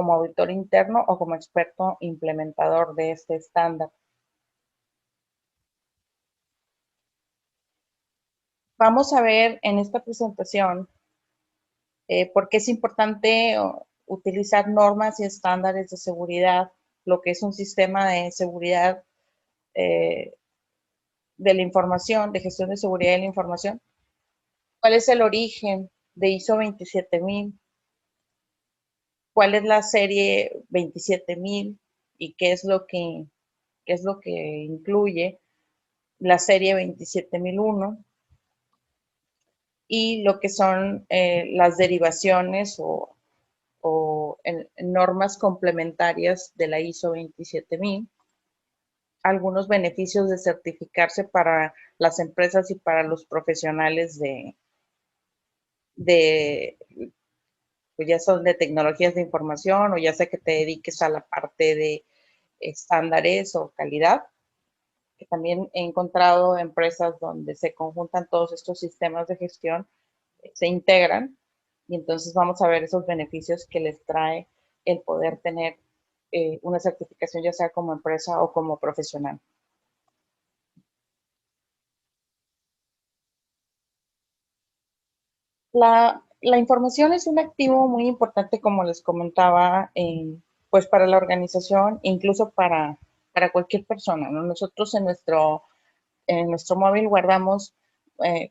como auditor interno o como experto implementador de este estándar. Vamos a ver en esta presentación por qué es importante utilizar normas y estándares de seguridad, lo que es un sistema de seguridad de la información, de gestión de seguridad de la información. ¿Cuál es el origen de ISO 27000? ¿Cuál es la serie 27000? ¿Y qué es lo que incluye la serie 27001? Y lo que son las derivaciones o normas complementarias de la ISO 27000, algunos beneficios de certificarse para las empresas y para los profesionales pues ya son de tecnologías de información o ya sea que te dediques a la parte de estándares o calidad, que también he encontrado empresas donde se conjuntan todos estos sistemas de gestión, se integran y entonces vamos a ver esos beneficios que les trae el poder tener una certificación ya sea como empresa o como profesional. La información es un activo muy importante, como les comentaba, pues para la organización, incluso para cualquier persona, ¿no? Nosotros en nuestro móvil guardamos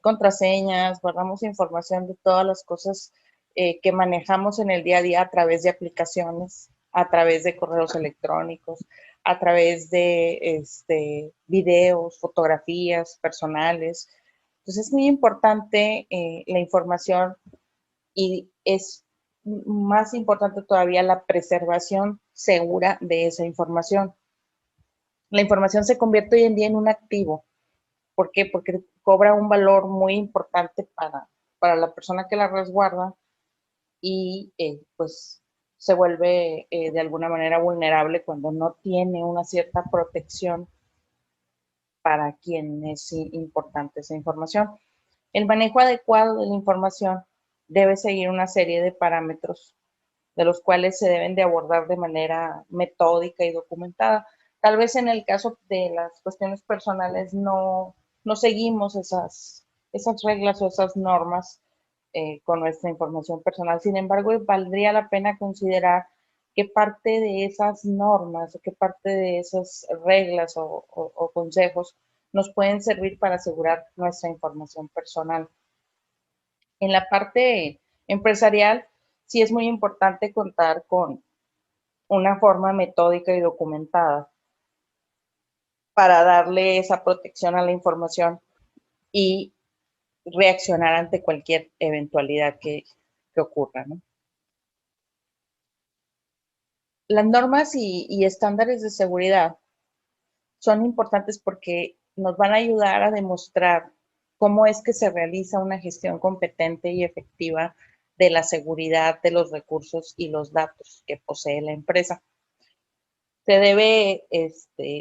contraseñas, guardamos información de todas las cosas que manejamos en el día a día a través de aplicaciones, a través de correos electrónicos, a través de videos, fotografías personales. Entonces es muy importante la información y es más importante todavía la preservación segura de esa información. La información se convierte hoy en día en un activo. ¿Por qué? Porque cobra un valor muy importante para la persona que la resguarda y pues se vuelve de alguna manera vulnerable cuando no tiene una cierta protección para quien es importante esa información. El manejo adecuado de la información debe seguir una serie de parámetros de los cuales se deben de abordar de manera metódica y documentada. Tal vez en el caso de las cuestiones personales no seguimos esas reglas o esas normas con nuestra información personal. Sin embargo, valdría la pena considerar qué parte de esas normas o qué parte de esas reglas o consejos nos pueden servir para asegurar nuestra información personal. En la parte empresarial, sí es muy importante contar con una forma metódica y documentada para darle esa protección a la información y reaccionar ante cualquier eventualidad que ocurra, ¿no? Las normas y estándares de seguridad son importantes porque nos van a ayudar a demostrar cómo es que se realiza una gestión competente y efectiva de la seguridad de los recursos y los datos que posee la empresa. Se debe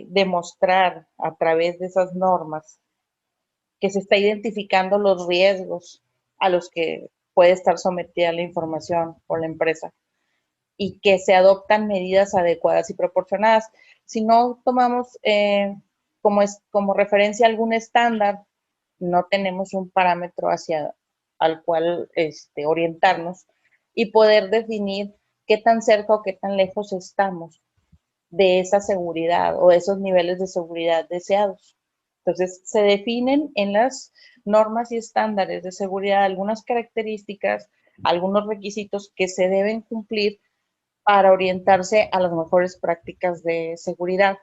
demostrar a través de esas normas que se está identificando los riesgos a los que puede estar sometida la información o la empresa y que se adoptan medidas adecuadas y proporcionadas. Si no tomamos como referencia algún estándar, no tenemos un parámetro al cual orientarnos y poder definir qué tan cerca o qué tan lejos estamos de esa seguridad o de esos niveles de seguridad deseados. Entonces, se definen en las normas y estándares de seguridad algunas características, algunos requisitos que se deben cumplir para orientarse a las mejores prácticas de seguridad.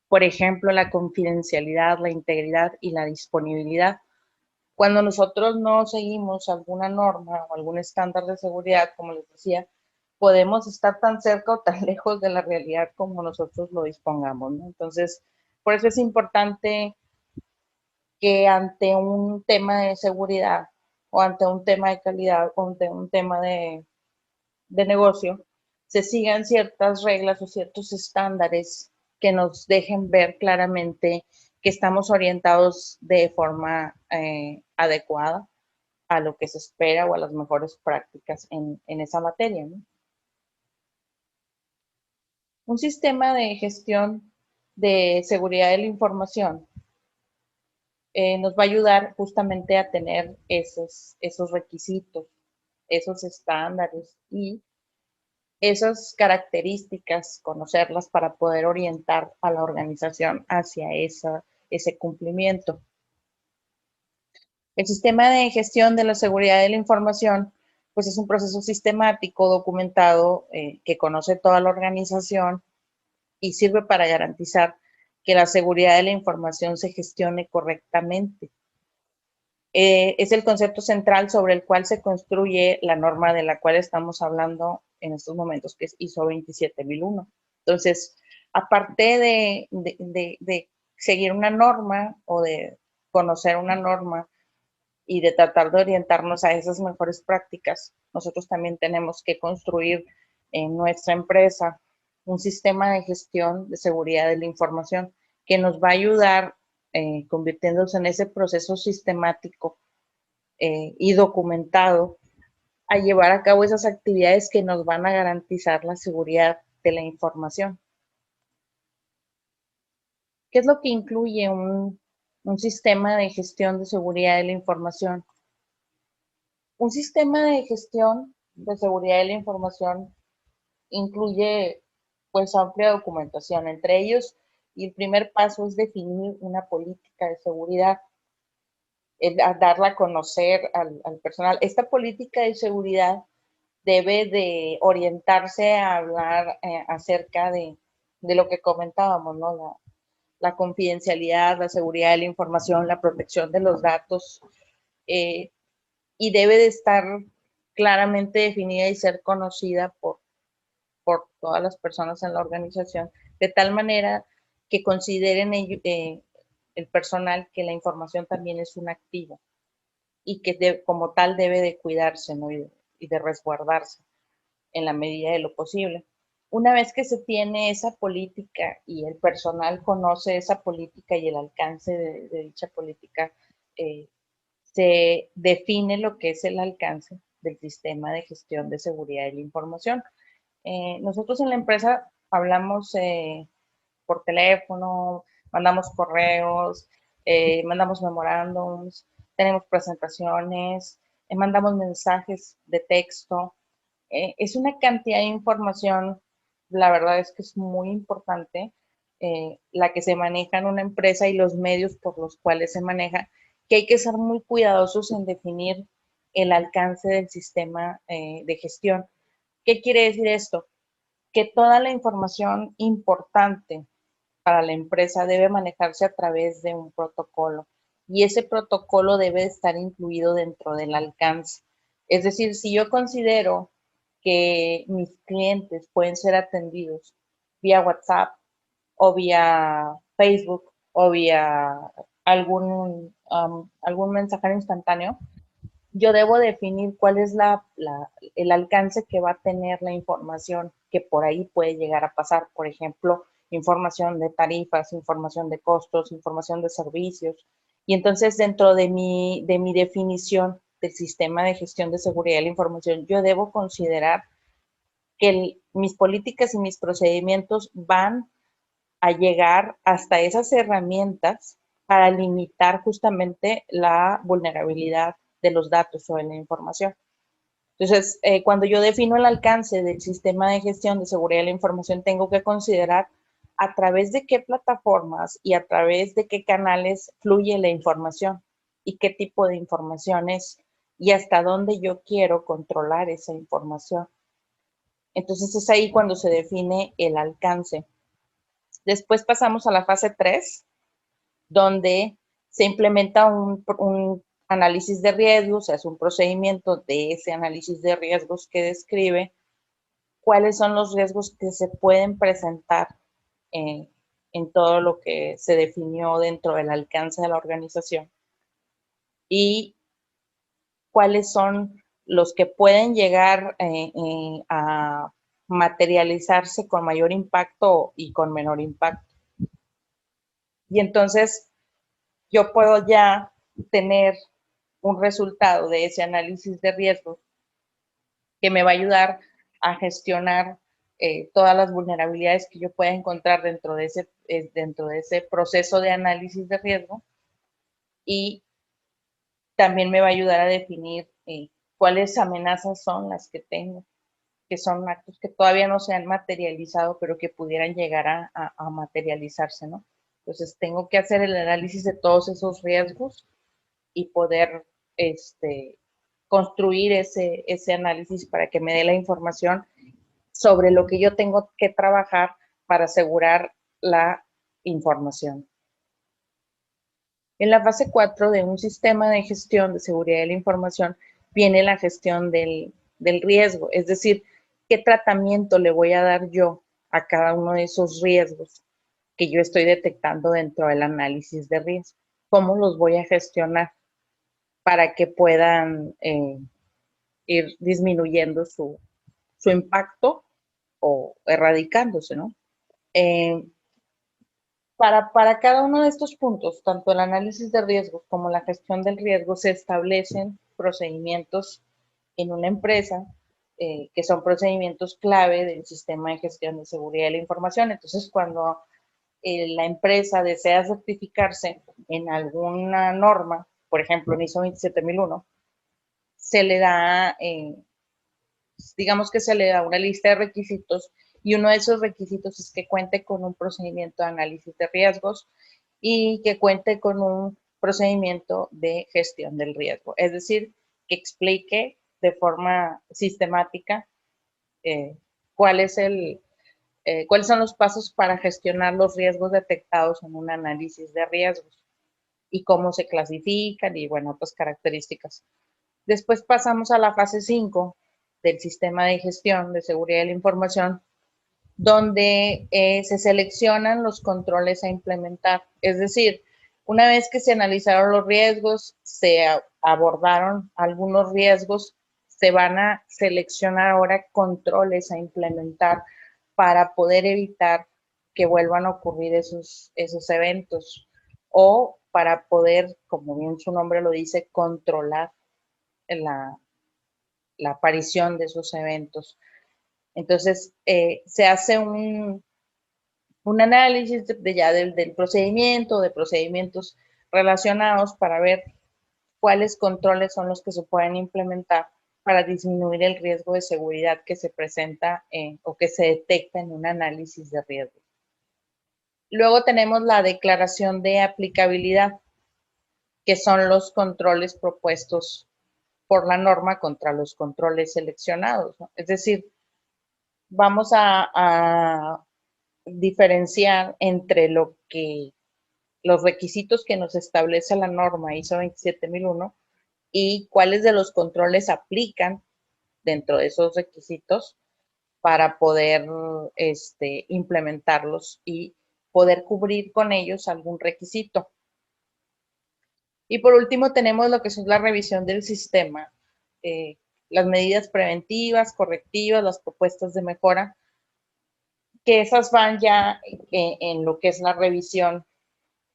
Por ejemplo, la confidencialidad, la integridad y la disponibilidad. Cuando nosotros no seguimos alguna norma o algún estándar de seguridad, como les decía, podemos estar tan cerca o tan lejos de la realidad como nosotros lo dispongamos, ¿no? Entonces, por eso es importante que ante un tema de seguridad o ante un tema de calidad o ante un tema de negocio, se sigan ciertas reglas o ciertos estándares que nos dejen ver claramente que estamos orientados de forma adecuada a lo que se espera o a las mejores prácticas en esa materia, ¿no? Un sistema de gestión de seguridad de la información nos va a ayudar justamente a tener esos requisitos, esos estándares y esas características, conocerlas para poder orientar a la organización hacia ese cumplimiento. El sistema de gestión de la seguridad de la información, pues es un proceso sistemático, documentado, que conoce toda la organización y sirve para garantizar que la seguridad de la información se gestione correctamente. Es el concepto central sobre el cual se construye la norma de la cual estamos hablando en estos momentos, que es ISO 27001. Entonces, aparte de seguir una norma o de conocer una norma y de tratar de orientarnos a esas mejores prácticas, nosotros también tenemos que construir en nuestra empresa un sistema de gestión de seguridad de la información que nos va a ayudar, convirtiéndose en ese proceso sistemático y documentado, a llevar a cabo esas actividades que nos van a garantizar la seguridad de la información. ¿Qué es lo que incluye un sistema de gestión de seguridad de la información? Un sistema de gestión de seguridad de la información incluye pues amplia documentación. Entre ellos, y el primer paso es definir una política de seguridad, a darla a conocer al personal. Esta política de seguridad debe de orientarse a hablar acerca de lo que comentábamos, ¿no? La confidencialidad, la seguridad de la información, la protección de los datos, eh, y debe de estar claramente definida y ser conocida por todas las personas en la organización, de tal manera que consideren el personal que la información también es un activo y que como tal debe de cuidarse, ¿no? y de resguardarse en la medida de lo posible. Una vez que se tiene esa política y el personal conoce esa política y el alcance de dicha política, eh, se define lo que es el alcance del sistema de gestión de seguridad de la información. Nosotros en la empresa hablamos por teléfono, mandamos correos, mandamos memorándums, tenemos presentaciones, mandamos mensajes de texto. Es una cantidad de información, la verdad es que es muy importante, la que se maneja en una empresa y los medios por los cuales se maneja, que hay que ser muy cuidadosos en definir el alcance del sistema de gestión. ¿Qué quiere decir esto? Que toda la información importante para la empresa debe manejarse a través de un protocolo y ese protocolo debe estar incluido dentro del alcance. Es decir, si yo considero que mis clientes pueden ser atendidos vía WhatsApp o vía Facebook o vía algún mensajero instantáneo, yo debo definir cuál es el alcance que va a tener la información que por ahí puede llegar a pasar. Por ejemplo, información de tarifas, información de costos, información de servicios. Y entonces dentro de mi definición del sistema de gestión de seguridad de la información, yo debo considerar que mis políticas y mis procedimientos van a llegar hasta esas herramientas para limitar justamente la vulnerabilidad de los datos o de la información. Entonces, cuando yo defino el alcance del sistema de gestión de seguridad de la información, tengo que considerar a través de qué plataformas y a través de qué canales fluye la información y qué tipo de información es y hasta dónde yo quiero controlar esa información. Entonces, es ahí cuando se define el alcance. Después pasamos a la fase 3, donde se implementa un análisis de riesgos, se hace un procedimiento de ese análisis de riesgos que describe cuáles son los riesgos que se pueden presentar en todo lo que se definió dentro del alcance de la organización y cuáles son los que pueden llegar a materializarse con mayor impacto y con menor impacto. Y entonces yo puedo ya tener un resultado de ese análisis de riesgos que me va a ayudar a gestionar todas las vulnerabilidades que yo pueda encontrar dentro de ese proceso de análisis de riesgo, y también me va a ayudar a definir cuáles amenazas son las que tengo, que son actos que todavía no se han materializado, pero que pudieran llegar a materializarse, ¿no? Entonces, tengo que hacer el análisis de todos esos riesgos y poder construir ese análisis para que me dé la información sobre lo que yo tengo que trabajar para asegurar la información. En la fase 4 de un sistema de gestión de seguridad de la información viene la gestión del riesgo, es decir, qué tratamiento le voy a dar yo a cada uno de esos riesgos que yo estoy detectando dentro del análisis de riesgo. ¿Cómo los voy a gestionar para que puedan ir disminuyendo su impacto o erradicándose, ¿no? Eh, para cada uno de estos puntos, tanto el análisis de riesgos como la gestión del riesgo, se establecen procedimientos en una empresa que son procedimientos clave del sistema de gestión de seguridad de la información. Entonces, cuando la empresa desea certificarse en alguna norma, por ejemplo, en ISO 27001, se le da, digamos que se le da una lista de requisitos, y uno de esos requisitos es que cuente con un procedimiento de análisis de riesgos y que cuente con un procedimiento de gestión del riesgo. Es decir, que explique de forma sistemática eh, cuál es cuáles son los pasos para gestionar los riesgos detectados en un análisis de riesgos y cómo se clasifican y, bueno, otras características. Después pasamos a la fase 5 del sistema de gestión de seguridad de la información, donde se seleccionan los controles a implementar. Es decir, una vez que se analizaron los riesgos, se abordaron algunos riesgos, se van a seleccionar ahora controles a implementar para poder evitar que vuelvan a ocurrir esos eventos, o para poder, como bien su nombre lo dice, controlar la, la aparición de esos eventos. Entonces, se hace un análisis ya del procedimiento, de procedimientos relacionados, para ver cuáles controles son los que se pueden implementar para disminuir el riesgo de seguridad que se presenta o que se detecta en un análisis de riesgo. Luego tenemos la declaración de aplicabilidad, que son los controles propuestos por la norma contra los controles seleccionados, ¿no? Es decir, vamos a diferenciar entre los requisitos que nos establece la norma ISO 27001 y cuáles de los controles aplican dentro de esos requisitos para poder implementarlos y poder cubrir con ellos algún requisito. Y por último tenemos lo que es la revisión del sistema, las medidas preventivas, correctivas, las propuestas de mejora, que esas van ya en lo que es la revisión,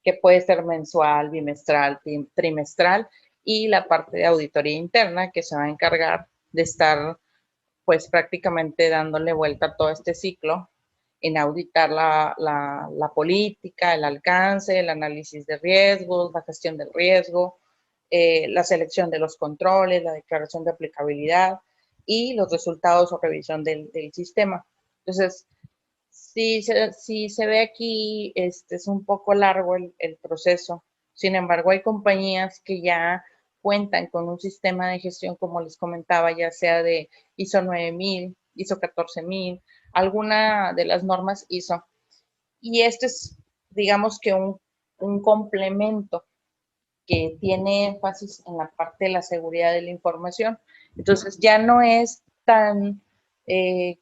que puede ser mensual, bimestral, trimestral, y la parte de auditoría interna, que se va a encargar de estar pues prácticamente dándole vuelta a todo este ciclo en auditar la política, el alcance, el análisis de riesgos, la gestión del riesgo, la selección de los controles, la declaración de aplicabilidad y los resultados o revisión del sistema. Entonces, si se ve aquí, es un poco largo el proceso. Sin embargo, hay compañías que ya cuentan con un sistema de gestión, como les comentaba, ya sea de ISO 9000, ISO 14000, alguna de las normas ISO. Y este es, digamos que un complemento que tiene énfasis en la parte de la seguridad de la información. Entonces, ya no es tan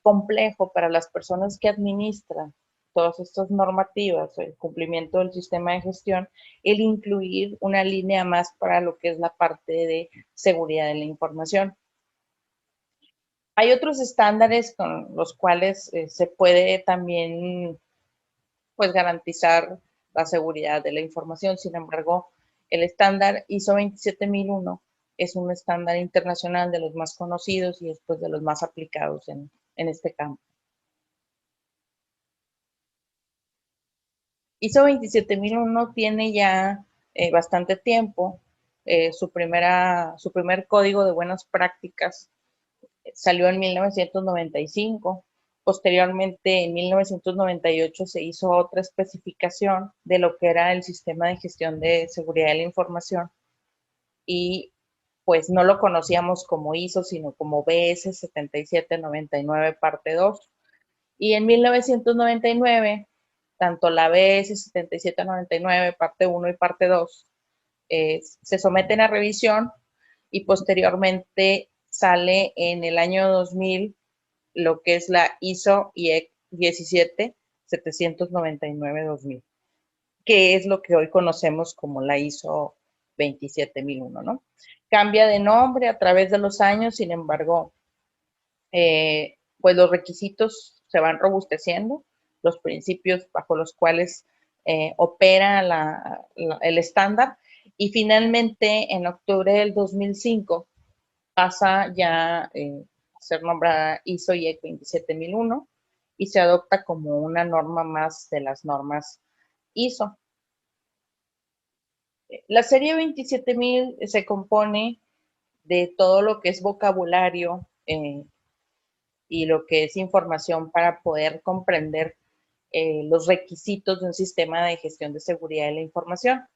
complejo para las personas que administran todas estas normativas, el cumplimiento del sistema de gestión, el incluir una línea más para lo que es la parte de seguridad de la información. Hay otros estándares con los cuales se puede también pues garantizar la seguridad de la información. Sin embargo, el estándar ISO 27001 es un estándar internacional de los más conocidos y después de los más aplicados en este campo. ISO 27001 tiene ya bastante tiempo. Su primer código de buenas prácticas salió en 1995. Posteriormente, en 1998, se hizo otra especificación de lo que era el sistema de gestión de seguridad de la información y pues no lo conocíamos como ISO, sino como BS 7799 parte 2. Y en 1999, tanto la BS 7799 parte 1 y parte 2 se someten a revisión y posteriormente sale en el año 2000 lo que es la ISO IEC 17799-2000, que es lo que hoy conocemos como la ISO 27001, ¿no? Cambia de nombre a través de los años, sin embargo, pues los requisitos se van robusteciendo, los principios bajo los cuales opera el estándar, y finalmente en octubre del 2005 pasa ya a ser nombrada ISO IEC 27001 y se adopta como una norma más de las normas ISO. La serie 27000 se compone de todo lo que es vocabulario y lo que es información para poder comprender los requisitos de un sistema de gestión de seguridad de la información.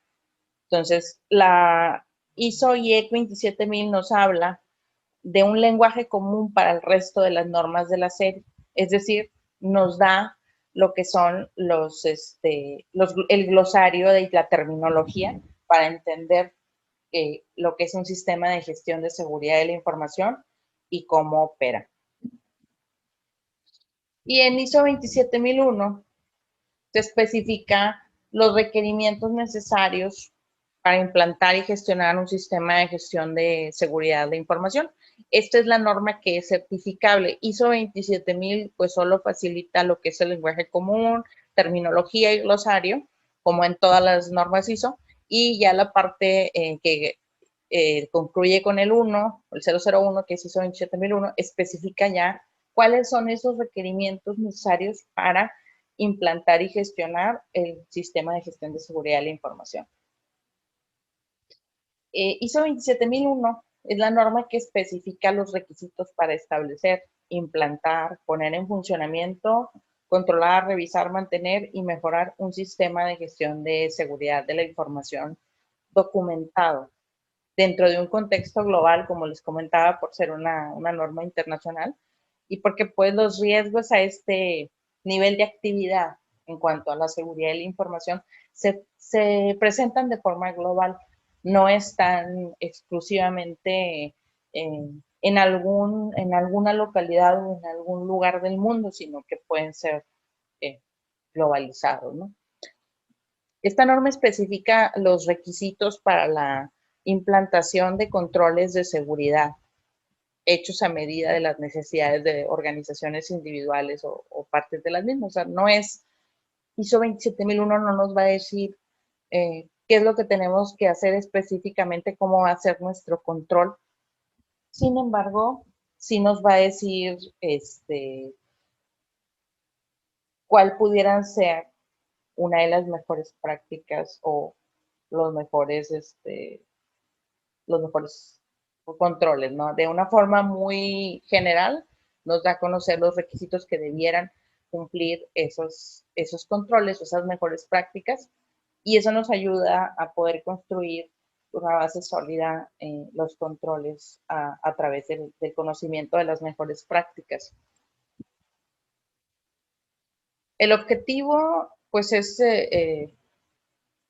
Entonces, la ISO IEC 27000 nos habla de un lenguaje común para el resto de las normas de la serie, es decir, nos da lo que son el glosario de la terminología para entender lo que es un sistema de gestión de seguridad de la información y cómo opera. Y en ISO 27001 se especifica los requerimientos necesarios para implantar y gestionar un sistema de gestión de seguridad de información. Esta es la norma que es certificable. ISO 27000 pues solo facilita lo que es el lenguaje común, terminología y glosario, como en todas las normas ISO, y ya la parte que concluye con el 1, el 001, que es ISO 27001, especifica ya cuáles son esos requerimientos necesarios para implantar y gestionar el sistema de gestión de seguridad de la información. ISO 27001 es la norma que especifica los requisitos para establecer, implantar, poner en funcionamiento, controlar, revisar, mantener y mejorar un sistema de gestión de seguridad de la información documentado dentro de un contexto global, como les comentaba, por ser una norma internacional y porque pues los riesgos a este nivel de actividad en cuanto a la seguridad de la información se presentan de forma global, no están exclusivamente en alguna localidad o en algún lugar del mundo, sino que pueden ser eh, globalizados, ¿no? Esta norma especifica los requisitos para la implantación de controles de seguridad hechos a medida de las necesidades de organizaciones individuales o partes de las mismas. O sea, no es ISO 27001 no nos va a decir qué es lo que tenemos que hacer específicamente, cómo va a ser nuestro control. Sin embargo, sí nos va a decir cuál pudieran ser una de las mejores prácticas o los mejores, los mejores controles, ¿no? De una forma muy general, nos da a conocer los requisitos que debieran cumplir esos controles, esas mejores prácticas, y eso nos ayuda a poder construir una base sólida en los controles a través del conocimiento de las mejores prácticas. El objetivo, pues, es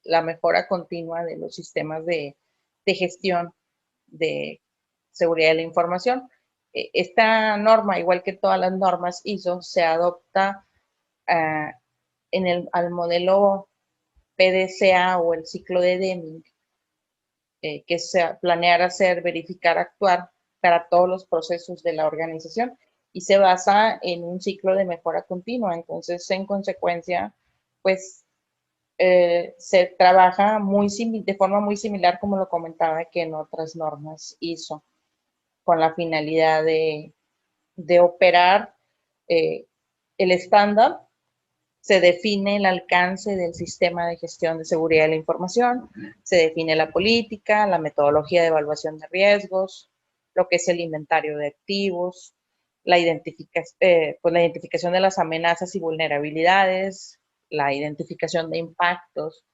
la mejora continua de los sistemas de gestión de seguridad de la información. Esta norma, igual que todas las normas ISO, se adopta al modelo PDCA o el ciclo de Deming, que es planear, hacer, verificar, actuar para todos los procesos de la organización y se basa en un ciclo de mejora continua. Entonces, en consecuencia, pues se trabaja de forma muy similar, como lo comentaba, que en otras normas ISO, con la finalidad de operar el estándar Se define el alcance del sistema de gestión de seguridad de la información, se define la política, la metodología de evaluación de riesgos, lo que es el inventario de activos, la identificación de las amenazas y vulnerabilidades, la identificación de impactos,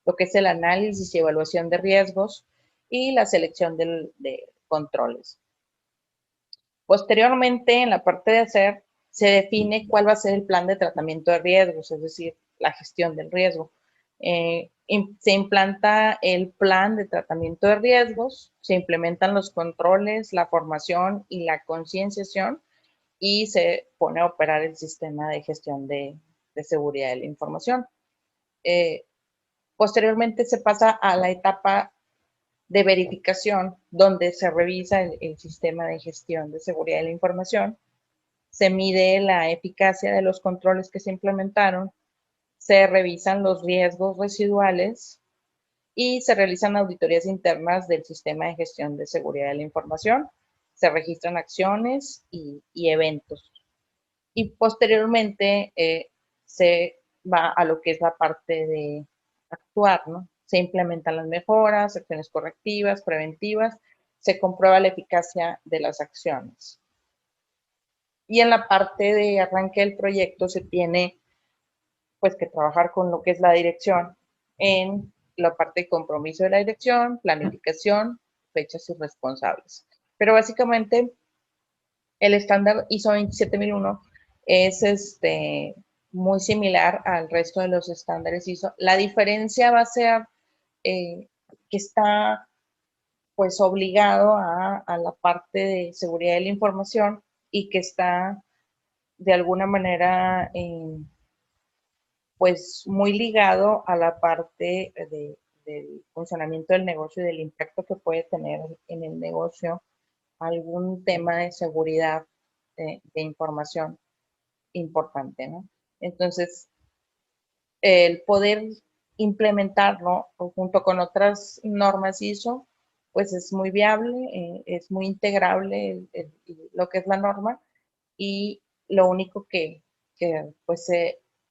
lo que es el análisis y evaluación de riesgos y la selección de controles. Posteriormente, en la parte de hacer, se define cuál va a ser el plan de tratamiento de riesgos, es decir, la gestión del riesgo. Se implanta el plan de tratamiento de riesgos, se implementan los controles, la formación y la concienciación y se pone a operar el sistema de gestión de seguridad de la información. Posteriormente se pasa a la etapa de verificación, donde se revisa el sistema de gestión de seguridad de la información, se mide la eficacia de los controles que se implementaron, se revisan los riesgos residuales y se realizan auditorías internas del sistema de gestión de seguridad de la información, se registran acciones y eventos. Y posteriormente se va a lo que es la parte de actuar, ¿no? Se implementan las mejoras, acciones correctivas, preventivas, se comprueba la eficacia de las acciones. Y en la parte de arranque del proyecto se tiene pues que trabajar con lo que es la dirección en la parte de compromiso de la dirección, planificación, fechas y responsables. Pero básicamente el estándar ISO 27001 es muy similar al resto de los estándares ISO. La diferencia va a ser que está pues obligado a la parte de seguridad de la información y que está de alguna manera pues muy ligado a la parte del funcionamiento del negocio y del impacto que puede tener en el negocio algún tema de seguridad de información importante, ¿no? Entonces, el poder implementarlo junto con otras normas ISO, pues es muy viable, es muy integrable lo que es la norma y lo único que pues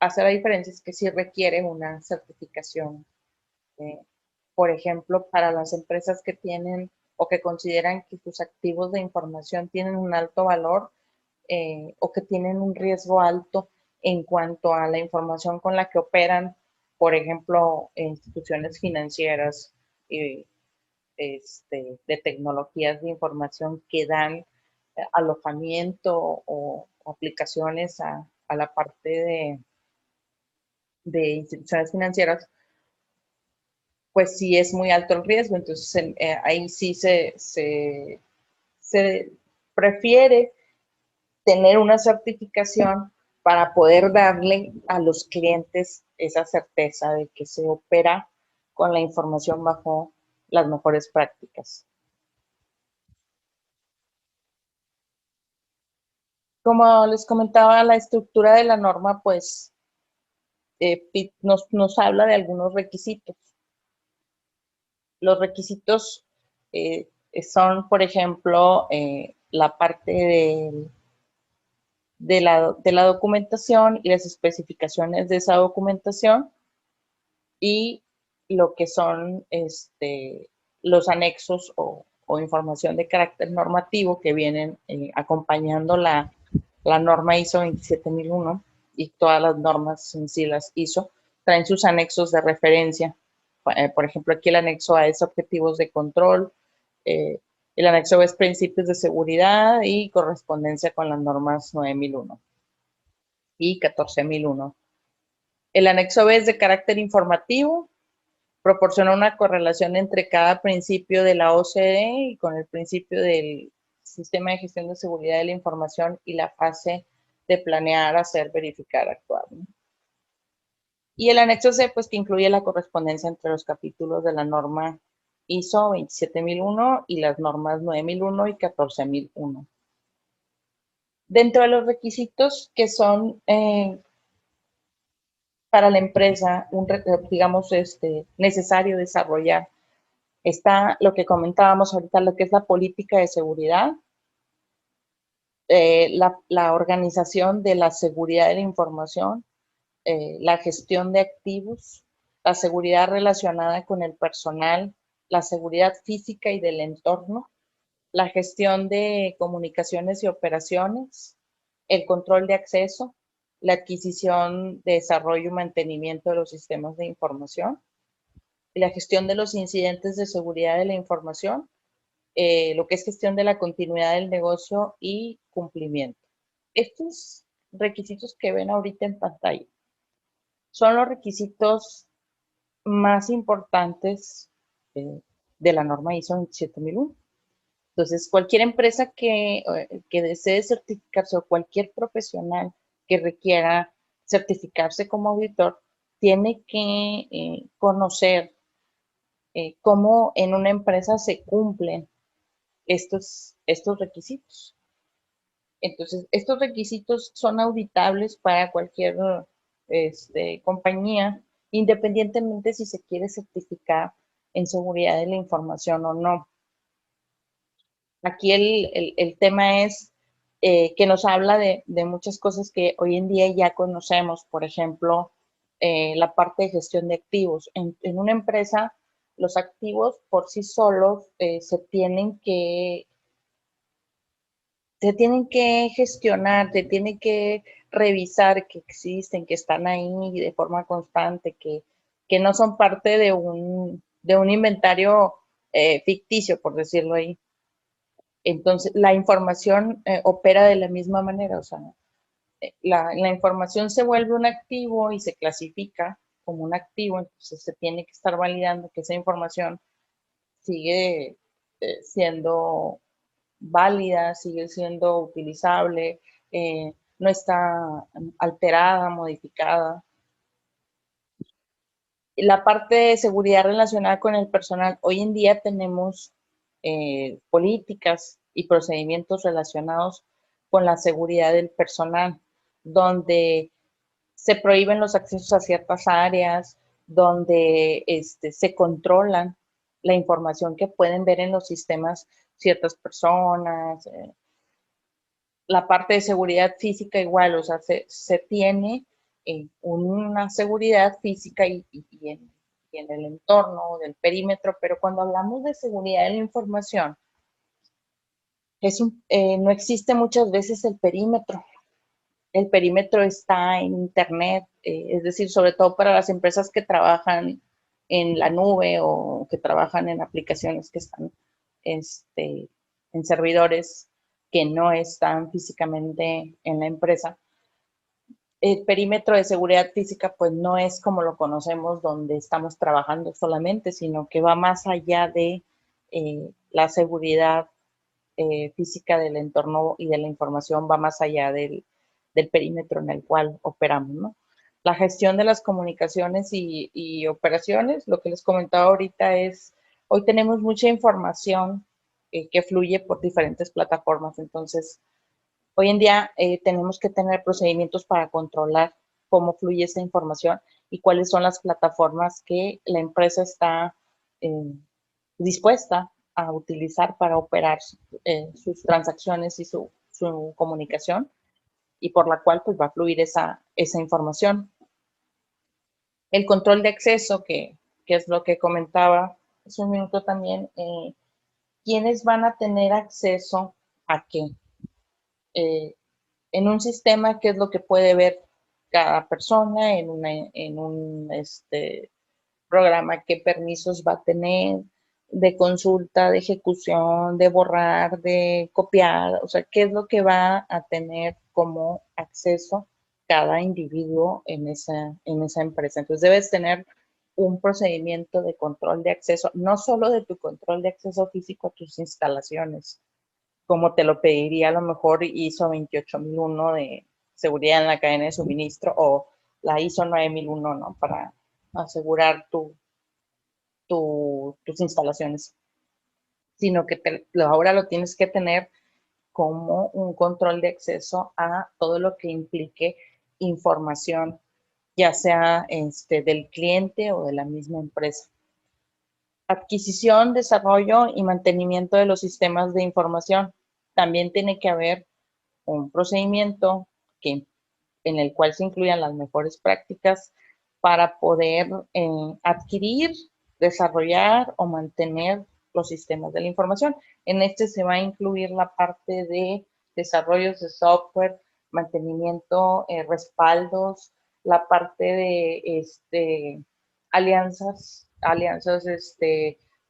hace la diferencia es que sí requiere una certificación. eh, por ejemplo, para las empresas que tienen o que consideran que sus activos de información tienen un alto valor o que tienen un riesgo alto en cuanto a la información con la que operan, por ejemplo, instituciones financieras de tecnologías de información que dan alojamiento o aplicaciones a la parte de instituciones financieras, pues sí es muy alto el riesgo. Entonces ahí sí se prefiere tener una certificación para poder darle a los clientes esa certeza de que se opera con la información bajo las mejores prácticas. Como les comentaba, la estructura de la norma, pues, nos habla de algunos requisitos. Los requisitos son, por ejemplo, la parte de la documentación y las especificaciones de esa documentación y lo que son los anexos o información de carácter normativo que vienen acompañando la norma ISO 27001 y todas las normas en sí, las ISO, traen sus anexos de referencia. Por ejemplo, aquí el anexo A es objetivos de control, eh, el anexo B es principios de seguridad y correspondencia con las normas 9001 y 14001. El anexo B es de carácter informativo, proporciona una correlación entre cada principio de la OCDE y con el principio del sistema de gestión de seguridad de la información y la fase de planear, hacer, verificar, actuar, ¿no? Y el anexo C, pues que incluye la correspondencia entre los capítulos de la norma ISO 27001 y las normas 9001 y 14001. Dentro de los requisitos que son para la empresa, digamos, necesario desarrollar, está lo que comentábamos ahorita, lo que es la política de seguridad, la organización de la seguridad de la información, la gestión de activos, la seguridad relacionada con el personal, la seguridad física y del entorno, la gestión de comunicaciones y operaciones, el control de acceso, la adquisición, desarrollo y mantenimiento de los sistemas de información, y la gestión de los incidentes de seguridad de la información, lo que es gestión de la continuidad del negocio y cumplimiento. Estos requisitos que ven ahorita en pantalla son los requisitos más importantes de la norma ISO 27001. Entonces, cualquier empresa que desee certificarse o cualquier profesional que requiera certificarse como auditor tiene que conocer cómo en una empresa se cumplen estos requisitos. Entonces, estos requisitos son auditables para cualquier compañía, independientemente si se quiere certificar en seguridad de la información o no. Aquí el tema es que nos habla de muchas cosas que hoy en día ya conocemos, por ejemplo, la parte de gestión de activos. En una empresa, los activos por sí solos se tienen que gestionar, se tienen que revisar que existen, que están ahí de forma constante, que no son parte de un inventario ficticio, por decirlo ahí. Entonces, la información opera de la misma manera, o sea, la información se vuelve un activo y se clasifica como un activo, entonces se tiene que estar validando que esa información sigue siendo válida, sigue siendo utilizable, no está alterada, modificada. La parte de seguridad relacionada con el personal, hoy en día tenemos políticas y procedimientos relacionados con la seguridad del personal, donde se prohíben los accesos a ciertas áreas, donde se controlan la información que pueden ver en los sistemas ciertas personas. La parte de seguridad física igual, o sea, se tiene una seguridad física y en el entorno del perímetro, pero cuando hablamos de seguridad de la información, no existe muchas veces el perímetro. El perímetro está en Internet, es decir, sobre todo para las empresas que trabajan en la nube o que trabajan en aplicaciones que están en servidores que no están físicamente en la empresa. El perímetro de seguridad física pues no es como lo conocemos donde estamos trabajando solamente, sino que va más allá de la seguridad física del entorno y de la información, va más allá del perímetro en el cual operamos, ¿no? La gestión de las comunicaciones y operaciones, lo que les comentaba ahorita es, hoy tenemos mucha información que fluye por diferentes plataformas, entonces hoy en día tenemos que tener procedimientos para controlar cómo fluye esta información y cuáles son las plataformas que la empresa está eh, dispuesta a utilizar para operar sus transacciones y su comunicación y por la cual pues va a fluir esa información. El control de acceso, que es lo que comentaba hace un minuto también, ¿quiénes van a tener acceso a qué? Eh, en un sistema, ¿qué es lo que puede ver cada persona en un programa? ¿Qué permisos va a tener de consulta, de ejecución, de borrar, de copiar? O sea, ¿qué es lo que va a tener como acceso cada individuo en esa empresa? Entonces, debes tener un procedimiento de control de acceso, no solo de tu control de acceso físico a tus instalaciones, como te lo pediría a lo mejor ISO 28001 de seguridad en la cadena de suministro o la ISO 9001, ¿no? Para asegurar tus instalaciones, sino que ahora lo tienes que tener como un control de acceso a todo lo que implique información, ya sea del cliente o de la misma empresa. Adquisición, desarrollo y mantenimiento de los sistemas de información. También tiene que haber un procedimiento que en el cual se incluyan las mejores prácticas para poder adquirir, desarrollar o mantener los sistemas de la información. En este se va a incluir la parte de desarrollos de software, mantenimiento, respaldos, la parte de alianzas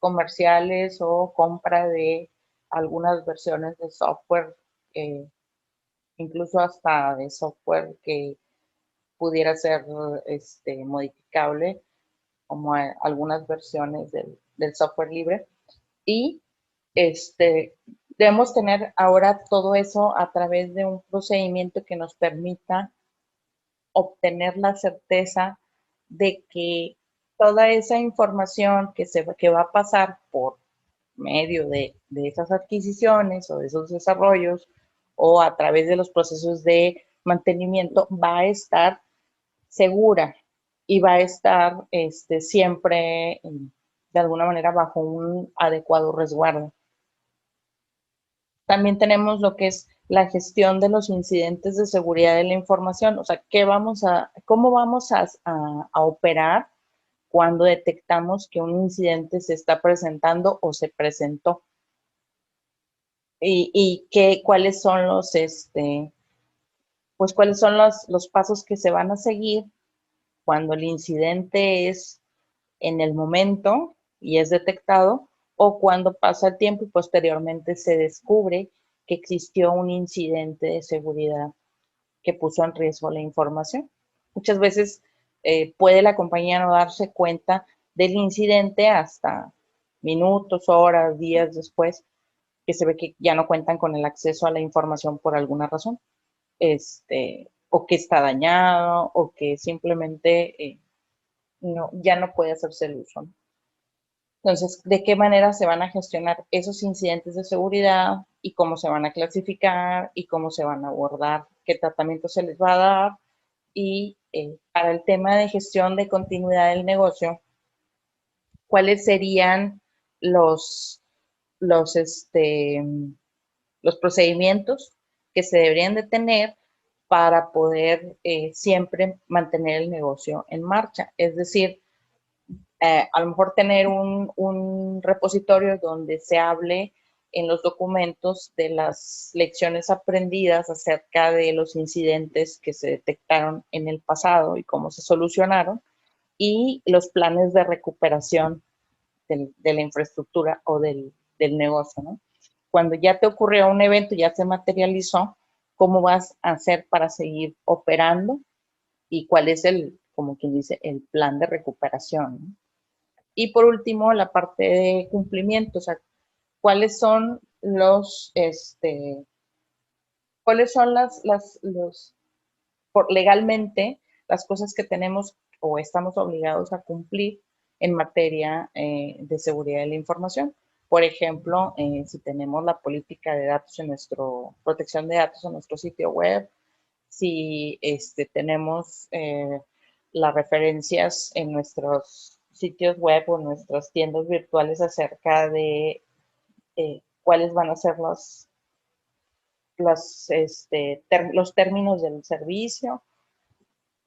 comerciales o compra de algunas versiones de software, incluso hasta de software que pudiera ser modificable, como algunas versiones del software libre. Y debemos tener ahora todo eso a través de un procedimiento que nos permita obtener la certeza de que toda esa información que va a pasar por medio de esas adquisiciones o de esos desarrollos o a través de los procesos de mantenimiento va a estar segura y va a estar siempre de alguna manera bajo un adecuado resguardo. También tenemos lo que es la gestión de los incidentes de seguridad de la información, o sea, cómo vamos a operar cuando detectamos que un incidente se está presentando o se presentó. Cuáles son cuáles son los pasos que se van a seguir cuando el incidente es en el momento y es detectado, o cuando pasa el tiempo y posteriormente se descubre que existió un incidente de seguridad que puso en riesgo la información. Muchas veces puede la compañía no darse cuenta del incidente hasta minutos, horas, días después, que se ve que ya no cuentan con el acceso a la información por alguna razón, o que está dañado, o que simplemente ya no puede hacerse el uso, ¿no? Entonces, ¿de qué manera se van a gestionar esos incidentes de seguridad y cómo se van a clasificar y cómo se van a abordar, qué tratamiento se les va a dar? Y para el tema de gestión de continuidad del negocio, ¿cuáles serían los, los, este, los procedimientos que se deberían de tener para poder siempre mantener el negocio en marcha? Es decir, a lo mejor tener un repositorio donde se hable en los documentos de las lecciones aprendidas acerca de los incidentes que se detectaron en el pasado y cómo se solucionaron, y los planes de recuperación de la infraestructura o del negocio, ¿no? Cuando ya te ocurrió un evento, ya se materializó, ¿cómo vas a hacer para seguir operando? Y cuál es como quien dice, el plan de recuperación, ¿no? Y por último, la parte de cumplimiento, o sea, cuáles son cuáles son legalmente las cosas que tenemos o estamos obligados a cumplir en materia de seguridad de la información. Por ejemplo, si tenemos la política de datos protección de datos en nuestro sitio web, si tenemos las referencias en nuestros sitios web o nuestras tiendas virtuales acerca de cuáles van a ser los términos del servicio,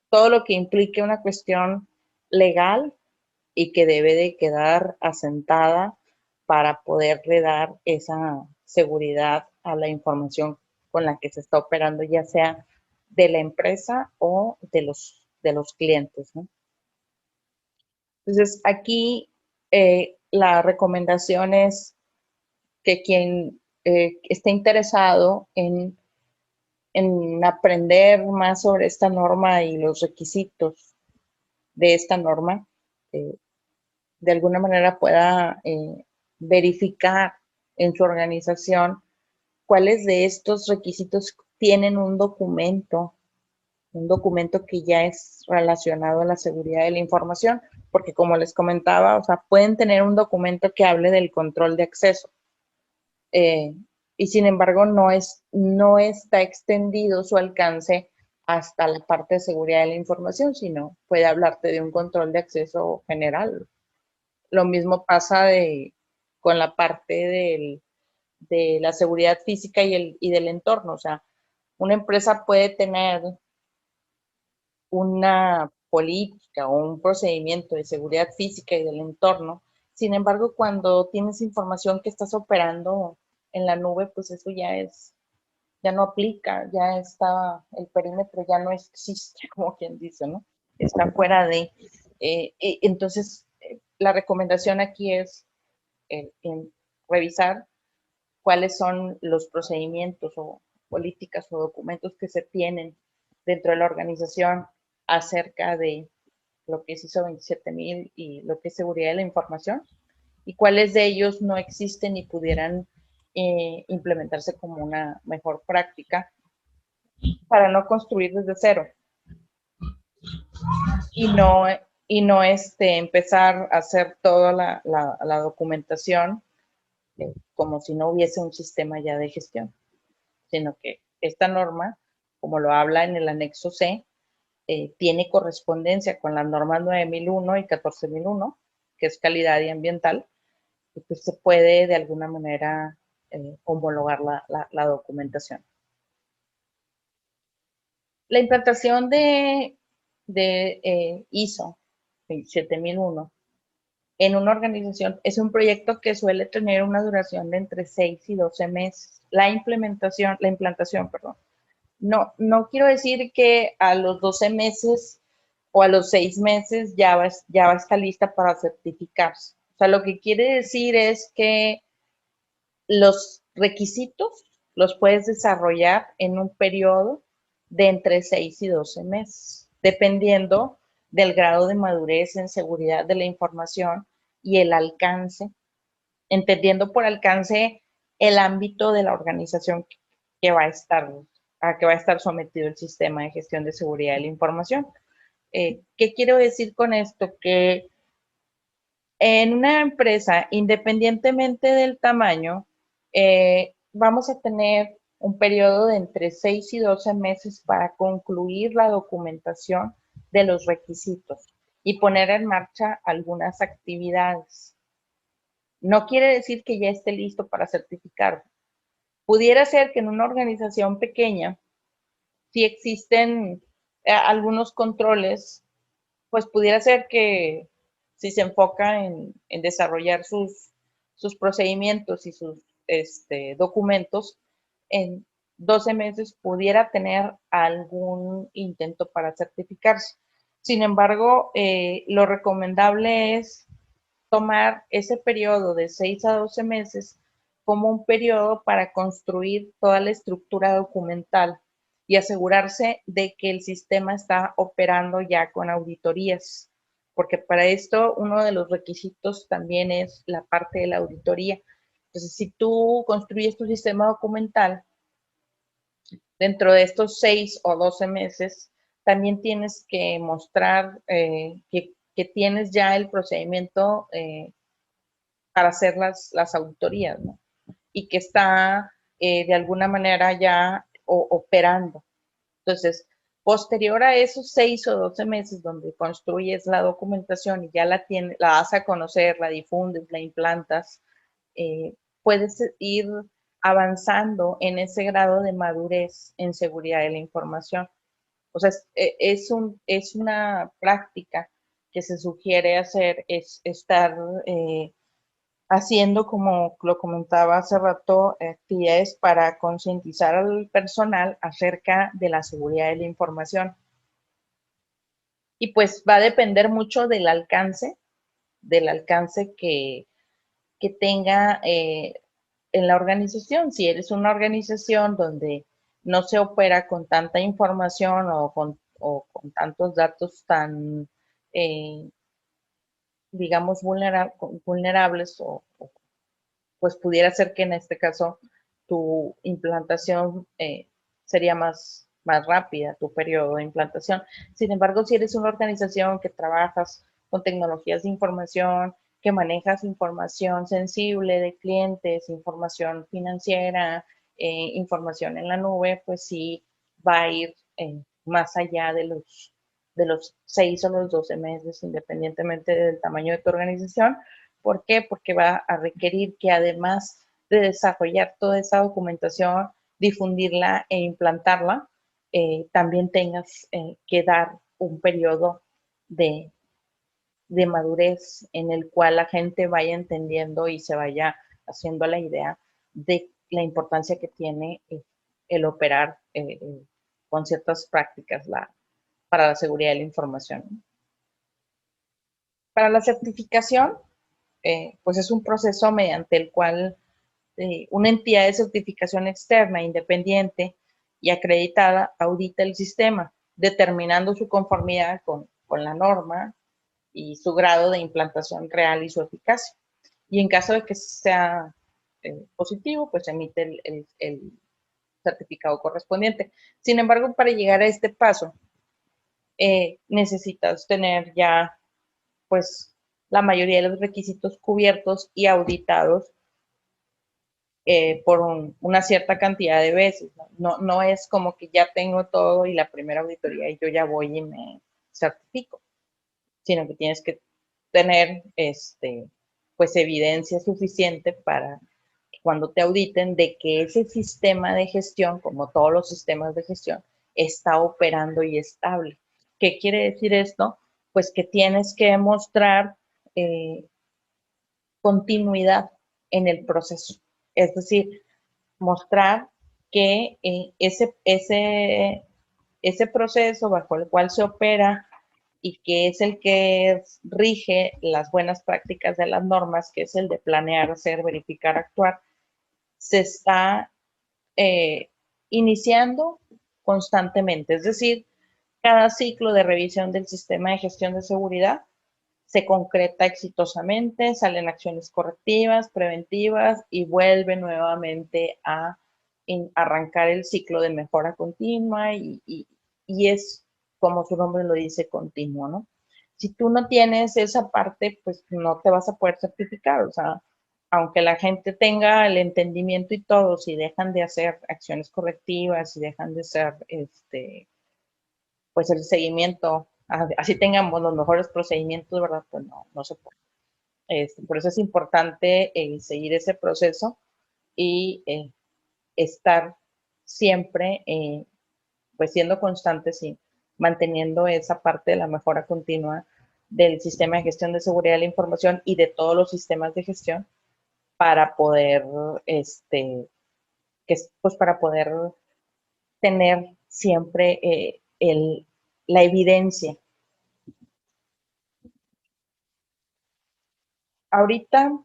todo lo que implique una cuestión legal y que debe de quedar asentada para poderle dar esa seguridad a la información con la que se está operando, ya sea de la empresa o de los clientes, ¿no? Entonces, aquí la recomendación es que quien esté interesado en aprender más sobre esta norma y los requisitos de esta norma, eh, de alguna manera pueda verificar en su organización cuáles de estos requisitos tienen un documento que ya es relacionado a la seguridad de la información, porque como les comentaba, o sea, pueden tener un documento que hable del control de acceso, eh, y sin embargo no está extendido su alcance hasta la parte de seguridad de la información, sino puede hablarte de un control de acceso general. Lo mismo pasa con la parte de la seguridad física y del entorno. O sea, una empresa puede tener una política o un procedimiento de seguridad física y del entorno. Sin embargo, cuando tienes información que estás operando en la nube, pues eso ya no aplica, ya está, el perímetro ya no existe, como quien dice, ¿no? Está fuera de. Entonces, la recomendación aquí es en revisar cuáles son los procedimientos o políticas o documentos que se tienen dentro de la organización acerca de lo que es ISO 27000 y lo que es seguridad de la información, y cuáles de ellos no existen y pudieran implementarse como una mejor práctica para no construir desde cero y no, empezar a hacer toda la documentación como si no hubiese un sistema ya de gestión, sino que esta norma, como lo habla en el anexo C, tiene correspondencia con las normas 9001 y 14001, que es calidad y ambiental, y pues se puede de alguna manera homologar la documentación. La implantación de ISO 27001 en una organización es un proyecto que suele tener una duración de entre 6 y 12 meses. La implantación, perdón. No quiero decir que a los 12 meses o a los 6 meses ya va a estar lista para certificarse. O sea, lo que quiere decir es que los requisitos los puedes desarrollar en un periodo de entre 6 y 12 meses, dependiendo del grado de madurez en seguridad de la información y el alcance, entendiendo por alcance el ámbito de la organización que va a estar, a que va a estar sometido el sistema de gestión de seguridad de la información. ¿Qué quiero decir con esto? Que en una empresa, independientemente del tamaño, vamos a tener un periodo de entre 6 y 12 meses para concluir la documentación de los requisitos y poner en marcha algunas actividades. No quiere decir que ya esté listo para certificar. Pudiera ser que en una organización pequeña, si existen algunos controles, pues pudiera ser que si se enfoca en desarrollar sus procedimientos y sus documentos, en 12 meses pudiera tener algún intento para certificarse. Sin embargo, lo recomendable es tomar ese periodo de 6 a 12 meses como un periodo para construir toda la estructura documental y asegurarse de que el sistema está operando ya con auditorías, porque para esto uno de los requisitos también es la parte de la auditoría. Entonces, si tú construyes tu sistema documental dentro de estos 6 o 12 meses, también tienes que mostrar que tienes ya el procedimiento para hacer las auditorías, ¿no? Y que está de alguna manera ya operando. Entonces, posterior a esos 6 o 12 meses donde construyes la documentación y ya la das a conocer, la difundes, la implantas, puedes ir avanzando en ese grado de madurez en seguridad de la información. O sea, es una práctica que se sugiere hacer, es estar haciendo, como lo comentaba hace rato, actividades para concientizar al personal acerca de la seguridad de la información. Y pues va a depender mucho del alcance que tenga en la organización. Si eres una organización donde no se opera con tanta información o con tantos datos tan, digamos, vulnerables pues pudiera ser que en este caso tu implantación sería más rápida, tu periodo de implantación. Sin embargo, si eres una organización que trabajas con tecnologías de información, que manejas información sensible de clientes, información financiera, información en la nube, pues sí va a ir más allá de los 6 o los 12 meses, independientemente del tamaño de tu organización. ¿Por qué? Porque va a requerir que además de desarrollar toda esa documentación, difundirla e implantarla, también tengas que dar un periodo de, de madurez en el cual la gente vaya entendiendo y se vaya haciendo la idea de la importancia que tiene el operar con ciertas prácticas para la seguridad de la información. Para la certificación, pues es un proceso mediante el cual una entidad de certificación externa, independiente y acreditada audita el sistema, determinando su conformidad con la norma y su grado de implantación real y su eficacia. Y en caso de que sea positivo, pues emite el certificado correspondiente. Sin embargo, para llegar a este paso, necesitas tener ya, pues, la mayoría de los requisitos cubiertos y auditados por una cierta cantidad de veces. No es como que ya tengo todo y la primera auditoría y yo ya voy y me certifico, sino que tienes que tener pues evidencia suficiente para que cuando te auditen de que ese sistema de gestión, como todos los sistemas de gestión, está operando y estable. ¿Qué quiere decir esto? Pues que tienes que mostrar continuidad en el proceso. Es decir, mostrar que ese proceso bajo el cual se opera y que es el que rige las buenas prácticas de las normas, que es el de planear, hacer, verificar, actuar, se está iniciando constantemente. Es decir, cada ciclo de revisión del sistema de gestión de seguridad se concreta exitosamente, salen acciones correctivas, preventivas y vuelve nuevamente a arrancar el ciclo de mejora continua y es, como su nombre lo dice, continuo, ¿no? Si tú no tienes esa parte, pues no te vas a poder certificar, o sea, aunque la gente tenga el entendimiento y todo, si dejan de hacer acciones correctivas, si dejan de hacer pues el seguimiento, así tengamos los mejores procedimientos, ¿verdad? Pues no se puede. Por eso es importante seguir ese proceso y estar siempre, pues siendo constantes y manteniendo esa parte de la mejora continua del sistema de gestión de seguridad de la información y de todos los sistemas de gestión para poder, pues para poder tener siempre la evidencia. Ahorita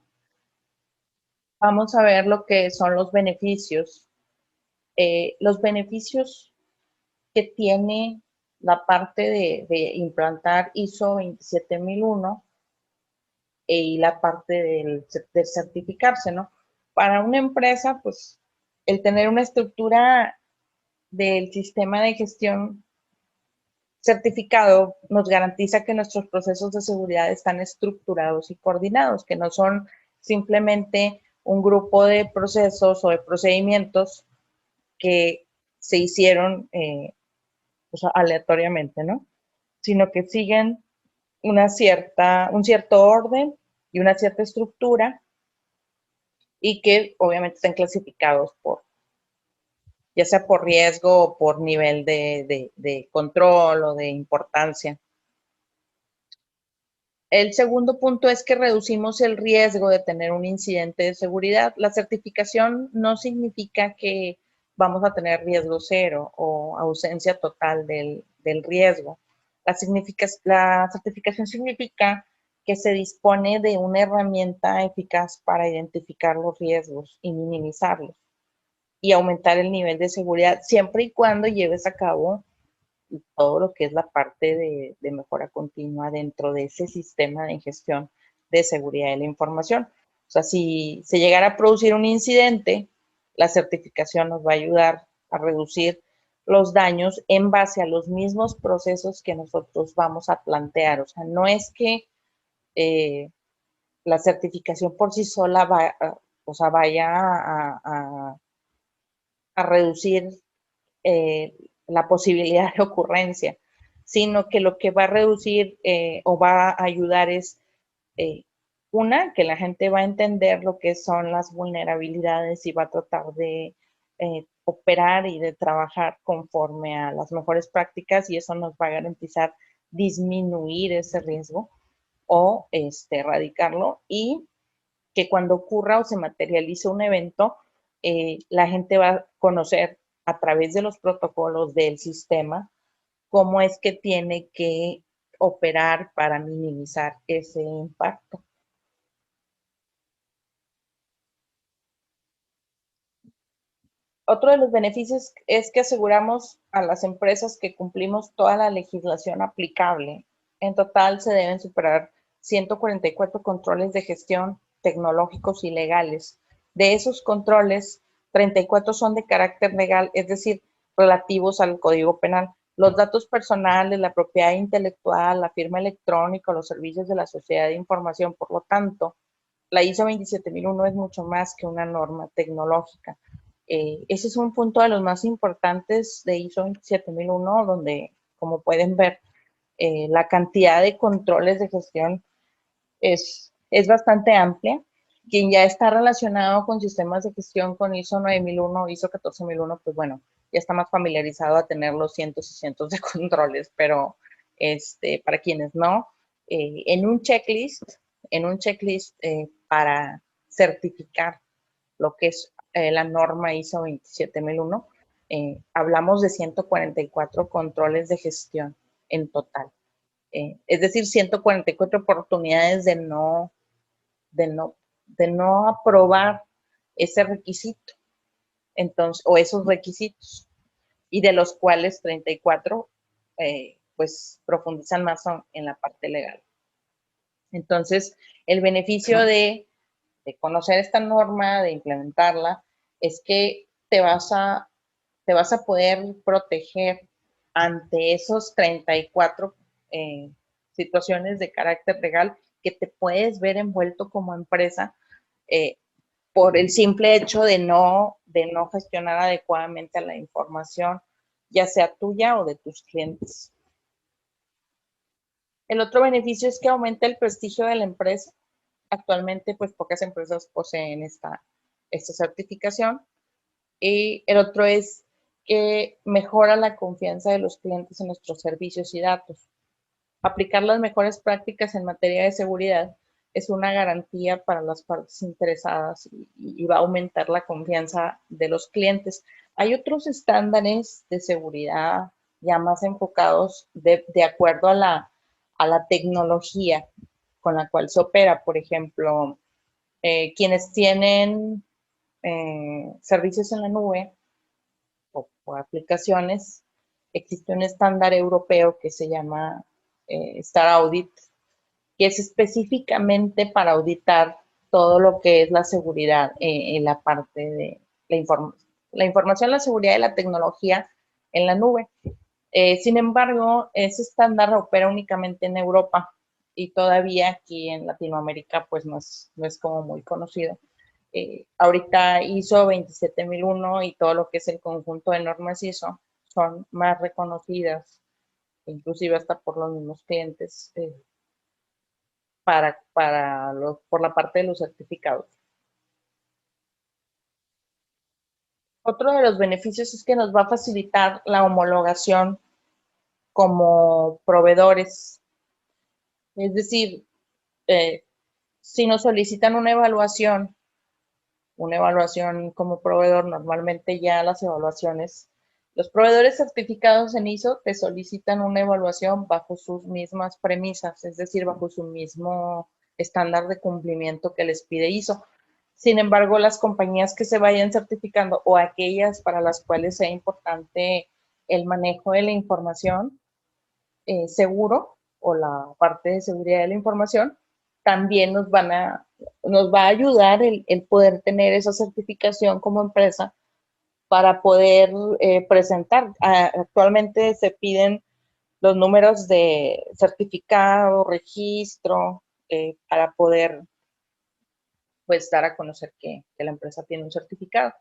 vamos a ver lo que son los beneficios. Los beneficios que tiene la parte de implantar ISO 27001 y la parte de certificarse, ¿no? Para una empresa, pues el tener una estructura del sistema de gestión certificado nos garantiza que nuestros procesos de seguridad están estructurados y coordinados, que no son simplemente un grupo de procesos o de procedimientos que se hicieron pues, aleatoriamente, ¿no? Sino que siguen un cierto orden y una cierta estructura y que obviamente están clasificados ya sea por riesgo o por nivel de control o de importancia. El segundo punto es que reducimos el riesgo de tener un incidente de seguridad. La certificación no significa que vamos a tener riesgo cero o ausencia total del riesgo. La certificación significa que se dispone de una herramienta eficaz para identificar los riesgos y minimizarlos y aumentar el nivel de seguridad siempre y cuando lleves a cabo todo lo que es la parte de mejora continua dentro de ese sistema de gestión de seguridad de la información. O sea, si se llegara a producir un incidente, la certificación nos va a ayudar a reducir los daños en base a los mismos procesos que nosotros vamos a plantear. O sea, no es que la certificación por sí sola vaya a reducir la posibilidad de ocurrencia, sino que lo que va a reducir o va a ayudar es, que la gente va a entender lo que son las vulnerabilidades y va a tratar de operar y de trabajar conforme a las mejores prácticas, y eso nos va a garantizar disminuir ese riesgo o erradicarlo, y que cuando ocurra o se materialice un evento, la gente va a conocer a través de los protocolos del sistema cómo es que tiene que operar para minimizar ese impacto. Otro de los beneficios es que aseguramos a las empresas que cumplimos toda la legislación aplicable. En total se deben superar 144 controles de gestión tecnológicos y legales. De esos controles, 34 son de carácter legal, es decir, relativos al Código Penal. Los datos personales, la propiedad intelectual, la firma electrónica, los servicios de la sociedad de información. Por lo tanto, la ISO 27001 es mucho más que una norma tecnológica. Ese es un punto de los más importantes de ISO 27001, donde, como pueden ver, la cantidad de controles de gestión es bastante amplia. Quien ya está relacionado con sistemas de gestión con ISO 9001, ISO 14001, pues bueno, ya está más familiarizado a tener los cientos y cientos de controles, pero para quienes no, en un checklist, para certificar lo que es la norma ISO 27001, hablamos de 144 controles de gestión en total. Es decir, 144 oportunidades de no, de no aprobar ese requisito, entonces, o esos requisitos, y de los cuales 34 pues profundizan más en la parte legal. Entonces, el beneficio de conocer esta norma, de implementarla, es que te vas a poder proteger ante esos 34 situaciones de carácter legal que te puedes ver envuelto como empresa eh, por el simple hecho de no gestionar adecuadamente la información, ya sea tuya o de tus clientes. El otro beneficio es que aumenta el prestigio de la empresa. Actualmente, pues pocas empresas poseen esta certificación. Y el otro es que mejora la confianza de los clientes en nuestros servicios y datos. Aplicar las mejores prácticas en materia de seguridad es una garantía para las partes interesadas y va a aumentar la confianza de los clientes. Hay otros estándares de seguridad ya más enfocados de acuerdo a la tecnología con la cual se opera. Por ejemplo, quienes tienen servicios en la nube o aplicaciones, existe un estándar europeo que se llama Star Audit, que es específicamente para auditar todo lo que es la seguridad en la parte de la información, la seguridad y la tecnología en la nube. Sin embargo, ese estándar opera únicamente en Europa y todavía aquí en Latinoamérica pues no es como muy conocido. Ahorita ISO 27001 y todo lo que es el conjunto de normas ISO son más reconocidas, inclusive hasta por los mismos clientes, por la parte de los certificados. Otro de los beneficios es que nos va a facilitar la homologación como proveedores. Es decir, eh, si nos solicitan una evaluación como proveedor, normalmente ya las evaluaciones, los proveedores certificados en ISO te solicitan una evaluación bajo sus mismas premisas, es decir, bajo su mismo estándar de cumplimiento que les pide ISO. Sin embargo, las compañías que se vayan certificando o aquellas para las cuales sea importante el manejo de la información seguro o la parte de seguridad de la información, también nos va a ayudar el poder tener esa certificación como empresa para poder presentar. Actualmente se piden los números de certificado, registro, para poder pues dar a conocer que la empresa tiene un certificado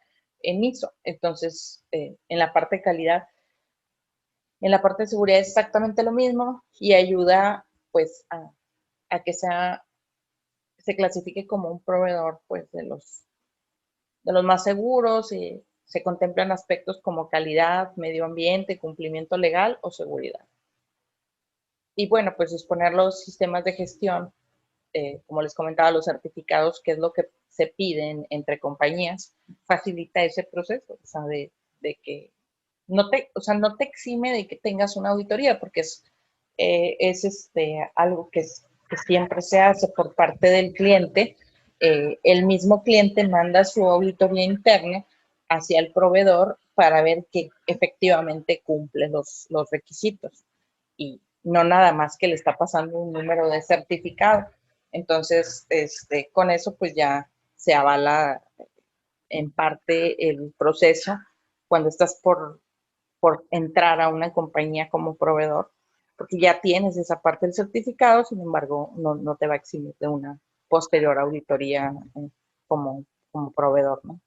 en ISO. Entonces, en la parte de calidad, en la parte de seguridad es exactamente lo mismo y ayuda pues a que se clasifique como un proveedor pues de los más seguros se contemplan aspectos como calidad, medio ambiente, cumplimiento legal o seguridad. Y bueno, pues disponer los sistemas de gestión, como les comentaba, los certificados, que es lo que se piden entre compañías, facilita ese proceso, o sea, de que o sea, no te exime de que tengas una auditoría, porque es algo que siempre se hace por parte del cliente. El mismo cliente manda su auditoría interna hacia el proveedor para ver que efectivamente cumple los requisitos y no nada más que le está pasando un número de certificado. Entonces, con eso pues ya se avala en parte el proceso cuando estás por entrar a una compañía como proveedor, porque ya tienes esa parte del certificado, sin embargo, no te va a eximir de una posterior auditoría como, como proveedor, ¿no?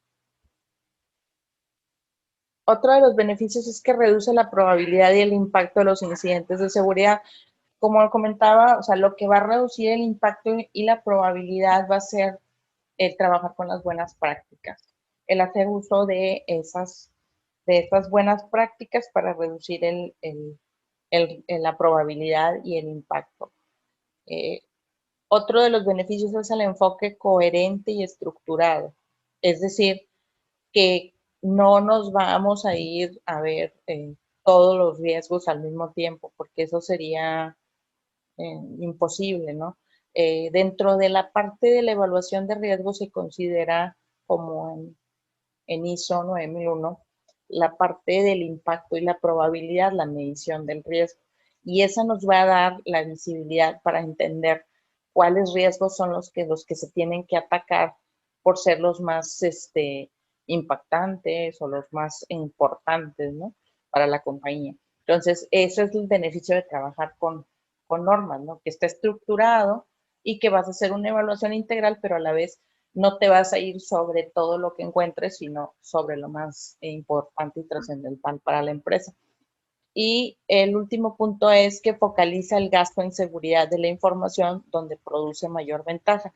Otro de los beneficios es que reduce la probabilidad y el impacto de los incidentes de seguridad. Como comentaba, o sea, lo que va a reducir el impacto y la probabilidad va a ser el trabajar con las buenas prácticas, el hacer uso de estas buenas prácticas para reducir la probabilidad y el impacto. Eh, Otro de los beneficios es el enfoque coherente y estructurado, es decir, que no nos vamos a ir a ver todos los riesgos al mismo tiempo, porque eso sería imposible, ¿no? Dentro de la parte de la evaluación de riesgos se considera como en ISO 9001 la parte del impacto y la probabilidad, la medición del riesgo. Y esa nos va a dar la visibilidad para entender cuáles riesgos son los que se tienen que atacar por ser los más impactantes o los más importantes, ¿no? Para la compañía. Entonces, ese es el beneficio de trabajar con normas, ¿no? Que está estructurado y que vas a hacer una evaluación integral, pero a la vez no te vas a ir sobre todo lo que encuentres, sino sobre lo más importante y trascendental para la empresa. Y el último punto es que focaliza el gasto en seguridad de la información donde produce mayor ventaja.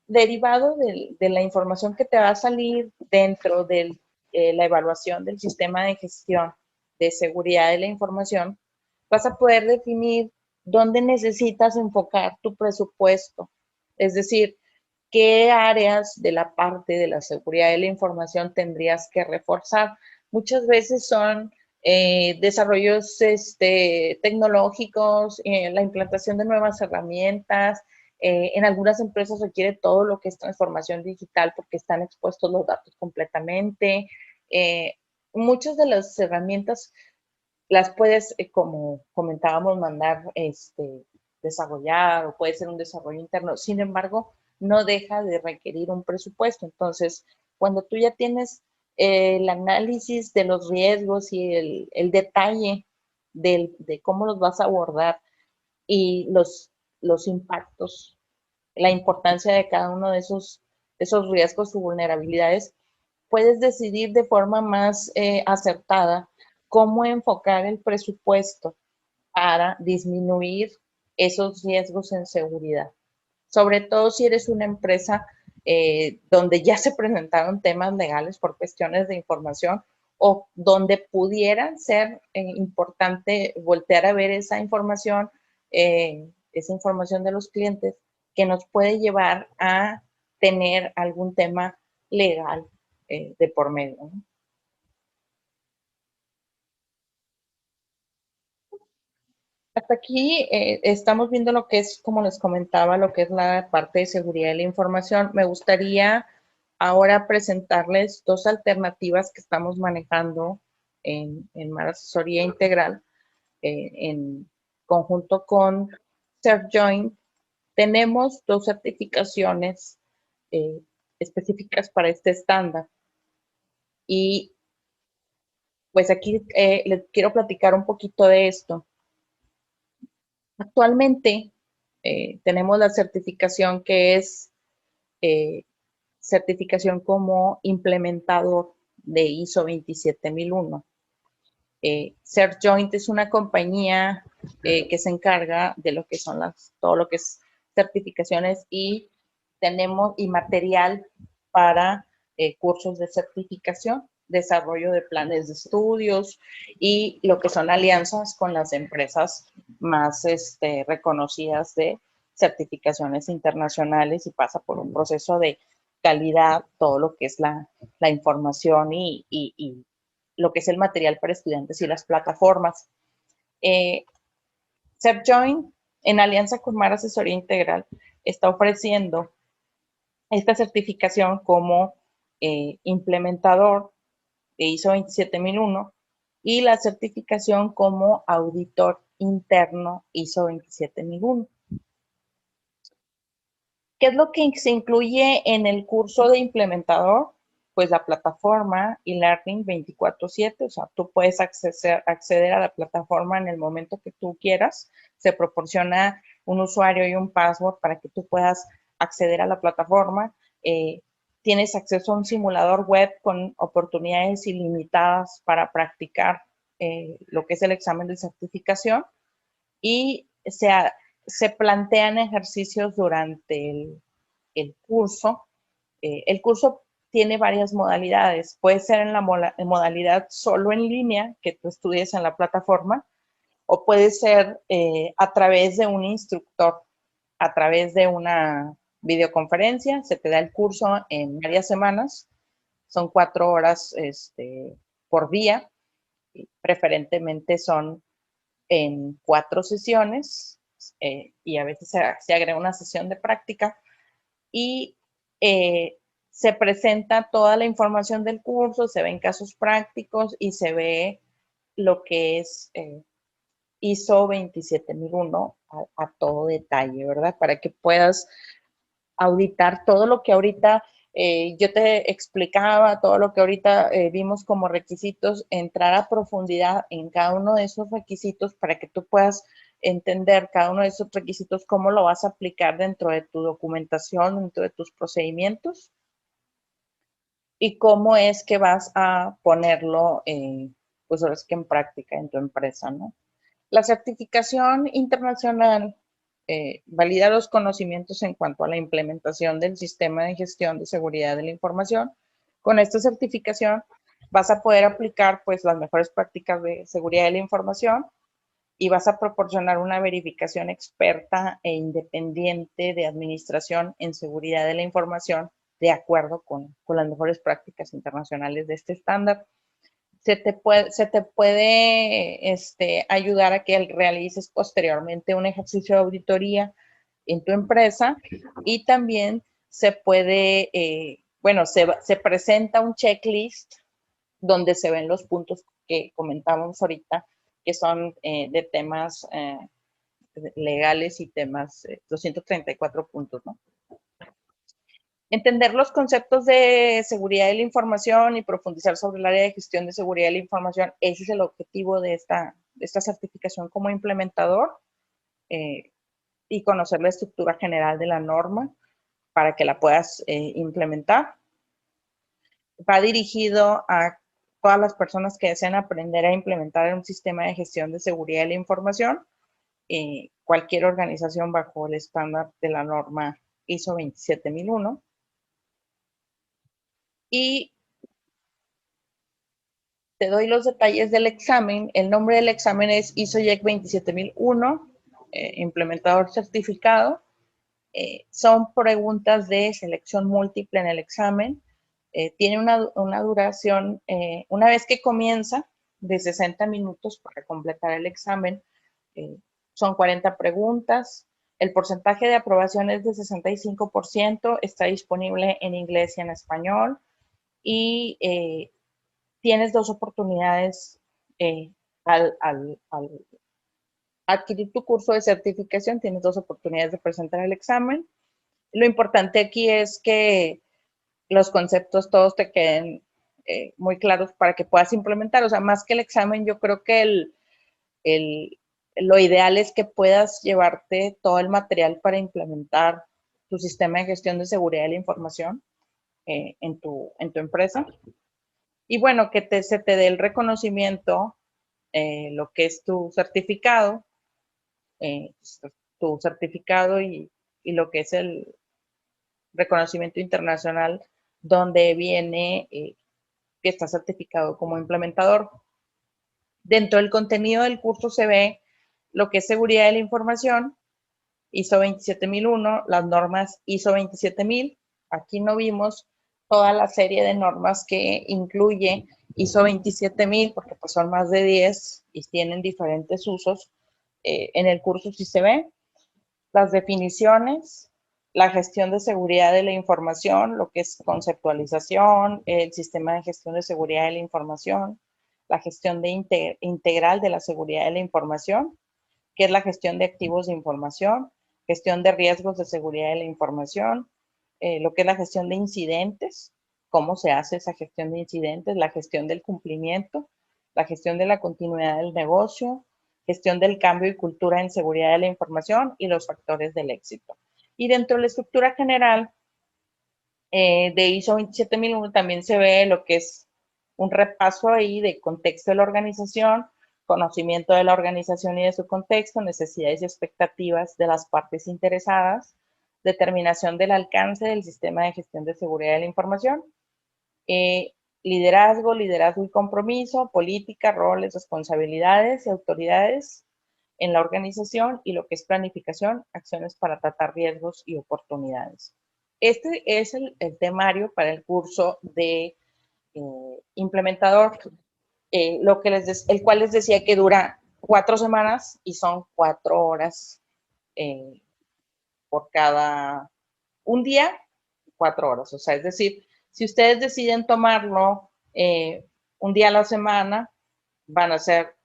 Derivado de la información que te va a salir dentro de la evaluación del sistema de gestión de seguridad de la información, vas a poder definir dónde necesitas enfocar tu presupuesto. Es decir, qué áreas de la parte de la seguridad de la información tendrías que reforzar. Muchas veces son desarrollos tecnológicos, la implantación de nuevas herramientas. En algunas empresas requiere todo lo que es transformación digital porque están expuestos los datos completamente. Eh, Muchas de las herramientas las puedes, como comentábamos, mandar desarrollar o puede ser un desarrollo interno. Sin embargo, no deja de requerir un presupuesto. Entonces, cuando tú ya tienes el análisis de los riesgos y el detalle de cómo los vas a abordar y los impactos, la importancia de cada uno de esos riesgos o vulnerabilidades, puedes decidir de forma más acertada cómo enfocar el presupuesto para disminuir esos riesgos en seguridad. Sobre todo si eres una empresa donde ya se presentaron temas legales por cuestiones de información o donde pudieran ser importante voltear a ver esa información de los clientes que nos puede llevar a tener algún tema legal de por medio, ¿no? Hasta aquí estamos viendo lo que es, como les comentaba, lo que es la parte de seguridad de la información. Me gustaría ahora presentarles dos alternativas que estamos manejando en Mar Asesoría Integral en conjunto con ServJoin. Tenemos dos certificaciones eh, específicas para este estándar y pues aquí les quiero platicar un poquito de esto. Actualmente tenemos la certificación que es eh, certificación como implementador de ISO 27001. ServJoint es una compañía que se encarga de lo que son todo lo que es certificaciones y material para cursos de certificación desarrollo de planes de estudios y lo que son alianzas con las empresas más reconocidas de certificaciones internacionales y pasa por un proceso de calidad, todo lo que es la información y lo que es el material para estudiantes y las plataformas. SEPJoin, en alianza con Mar Asesoría Integral, está ofreciendo esta certificación como implementador de ISO 27001 y la certificación como auditor interno ISO 27001. ¿Qué es lo que se incluye en el curso de implementador? Pues la plataforma eLearning 24/7, o sea, tú puedes acceder a la plataforma en el momento que tú quieras. Se proporciona un usuario y un password para que tú puedas acceder a la plataforma. Tienes acceso a un simulador web con oportunidades ilimitadas para practicar lo que es el examen de certificación y se plantean ejercicios durante el curso. El curso tiene varias modalidades. Puede ser en la modalidad solo en línea, que tú estudies en la plataforma, o puede ser a través de un instructor, a través de una videoconferencia. Se te da el curso en varias semanas. Son 4 horas por día. Preferentemente son en 4 sesiones y a veces se agrega una sesión de práctica y se presenta toda la información del curso, se ven casos prácticos y se ve lo que es ISO 27001 a todo detalle, ¿verdad? Para que puedas auditar todo lo que ahorita yo te explicaba, todo lo que ahorita vimos como requisitos, entrar a profundidad en cada uno de esos requisitos para que tú puedas entender cada uno de esos requisitos, cómo lo vas a aplicar dentro de tu documentación, dentro de tus procedimientos y cómo es que vas a ponerlo, pues ahora es que en práctica en tu empresa, ¿no? La certificación internacional valida los conocimientos en cuanto a la implementación del sistema de gestión de seguridad de la información. Con esta certificación vas a poder aplicar pues las mejores prácticas de seguridad de la información y vas a proporcionar una verificación experta e independiente de administración en seguridad de la información de acuerdo con las mejores prácticas internacionales de este estándar. Se te puede ayudar a que realices posteriormente un ejercicio de auditoría en tu empresa y también se puede, bueno, se presenta un checklist donde se ven los puntos que comentábamos ahorita, que son de temas legales y temas, 234 puntos, ¿no? Entender los conceptos de seguridad de la información y profundizar sobre el área de gestión de seguridad de la información, ese es el objetivo de esta certificación como implementador y conocer la estructura general de la norma para que la puedas implementar. Va dirigido a todas las personas que desean aprender a implementar un sistema de gestión de seguridad de la información, cualquier organización bajo el estándar de la norma ISO 27001. Y te doy los detalles del examen. El nombre del examen es ISO-IEC 27001, implementador certificado. Son preguntas de selección múltiple en el examen. Tiene una duración, una vez que comienza, de 60 minutos para completar el examen. Son 40 preguntas. El porcentaje de aprobación es de 65%. Está disponible en inglés y en español. Y tienes 2 oportunidades al adquirir tu curso de certificación, tienes 2 oportunidades de presentar el examen. Lo importante aquí es que los conceptos todos te queden muy claros para que puedas implementar. O sea, más que el examen, yo creo que el, lo ideal es que puedas llevarte todo el material para implementar tu sistema de gestión de seguridad de la información en tu empresa. Y bueno, que se te dé el reconocimiento, lo que es eh, tu certificado y lo que es el reconocimiento internacional, donde viene que está certificado como implementador. Dentro del contenido del curso se ve lo que es seguridad de la información, ISO 27001, las normas ISO 27000. Aquí no vimos toda la serie de normas que incluye ISO 27000, porque pues son más de 10 y tienen diferentes usos. En el curso sí se ve las definiciones, la gestión de seguridad de la información, lo que es conceptualización, el sistema de gestión de seguridad de la información, la gestión integral de la seguridad de la información, que es la gestión de activos de información, gestión de riesgos de seguridad de la información, lo que es la gestión de incidentes, cómo se hace esa gestión de incidentes, la gestión del cumplimiento, la gestión de la continuidad del negocio, gestión del cambio y cultura en seguridad de la información y los factores del éxito. Y dentro de la estructura general de ISO 27001 también se ve lo que es un repaso ahí de contexto de la organización, conocimiento de la organización y de su contexto, necesidades y expectativas de las partes interesadas, determinación del alcance del sistema de gestión de seguridad de la información, liderazgo y compromiso, política, roles, responsabilidades y autoridades en la organización y lo que es planificación, acciones para tratar riesgos y oportunidades. Este es el temario para el curso de implementador, el cual les decía que dura 4 semanas y son 4 horas por cada un día, 4 horas. O sea, es decir, si ustedes deciden tomarlo un día a la semana, va a ser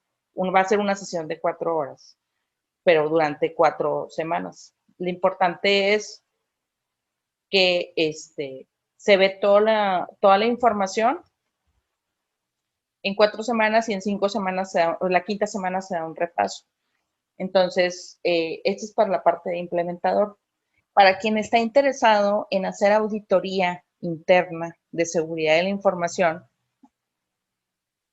una sesión de 4 horas, pero durante 4 semanas. Lo importante es que se ve toda la información en 4 semanas y en 5 semanas, la quinta semana se da un repaso. Entonces, esto es para la parte de implementador. Para quien está interesado en hacer auditoría interna de seguridad de la información,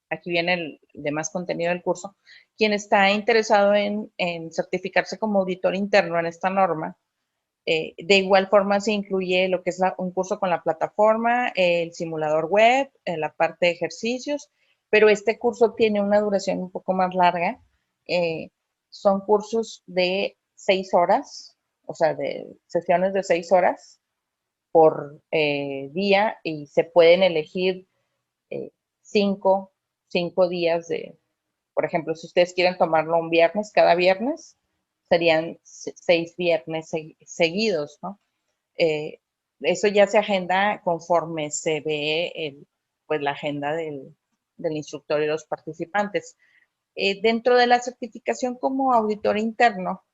aquí viene el demás contenido del curso, quien está interesado en certificarse como auditor interno en esta norma, de igual forma se incluye lo que es un curso con la plataforma, el simulador web, la parte de ejercicios, pero este curso tiene una duración un poco más larga. Son cursos de 6 horas, o sea, de sesiones de 6 horas por día y se pueden elegir 5 días por ejemplo, si ustedes quieren tomarlo un viernes, cada viernes, serían 6 viernes seguidos, ¿no? Eso ya se agenda conforme se ve pues la agenda del instructor y los participantes. Dentro de la certificación como auditor interno,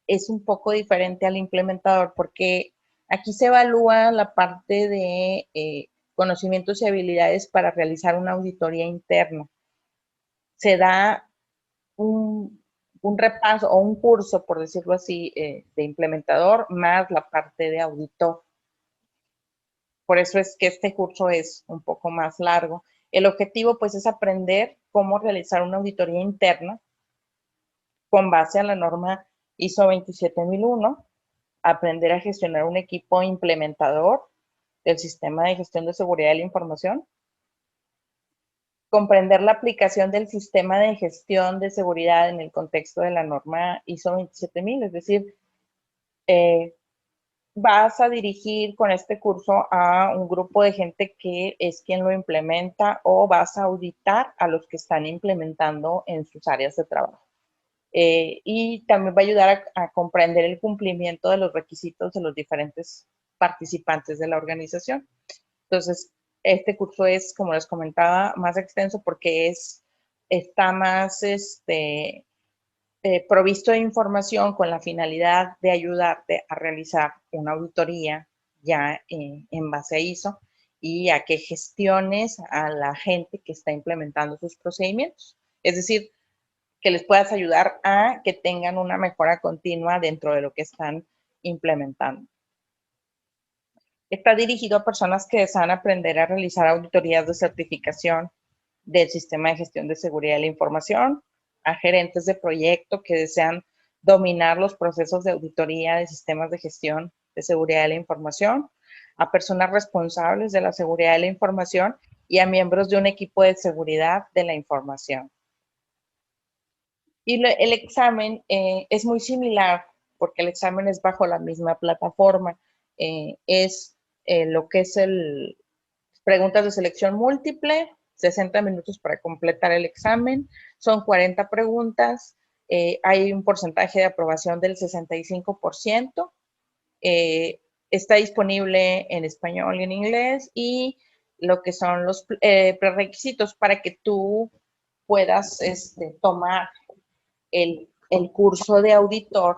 es un poco diferente al implementador porque aquí se evalúa la parte de conocimientos y habilidades para realizar una auditoría interna. Se da un repaso o un curso, por decirlo así, de implementador más la parte de auditor. Por eso es que este curso es un poco más largo. El objetivo, pues, es aprender cómo realizar una auditoría interna con base a la norma ISO 27001, aprender a gestionar un equipo implementador del sistema de gestión de seguridad de la información, comprender la aplicación del sistema de gestión de seguridad en el contexto de la norma ISO 27000, es decir, vas a dirigir con este curso a un grupo de gente que es quien lo implementa o vas a auditar a los que están implementando en sus áreas de trabajo. Y también va a ayudar a comprender el cumplimiento de los requisitos de los diferentes participantes de la organización. Entonces, este curso es, como les comentaba, más extenso porque está más provisto de información con la finalidad de ayudarte a realizar una auditoría ya en base a ISO y a que gestiones a la gente que está implementando sus procedimientos. Es decir, que les puedas ayudar a que tengan una mejora continua dentro de lo que están implementando. Está dirigido a personas que desean aprender a realizar auditorías de certificación del sistema de gestión de seguridad de la información, a gerentes de proyecto que desean dominar los procesos de auditoría de sistemas de gestión de seguridad de la información, a personas responsables de la seguridad de la información y a miembros de un equipo de seguridad de la información. Y el examen es muy similar, porque el examen es bajo la misma plataforma. Es lo que es el preguntas de selección múltiple, 60 minutos para completar el examen, son 40 preguntas, hay un porcentaje de aprobación del 65%, está disponible en español y en inglés, y lo que son los prerequisitos para que tú puedas tomar el curso de auditor,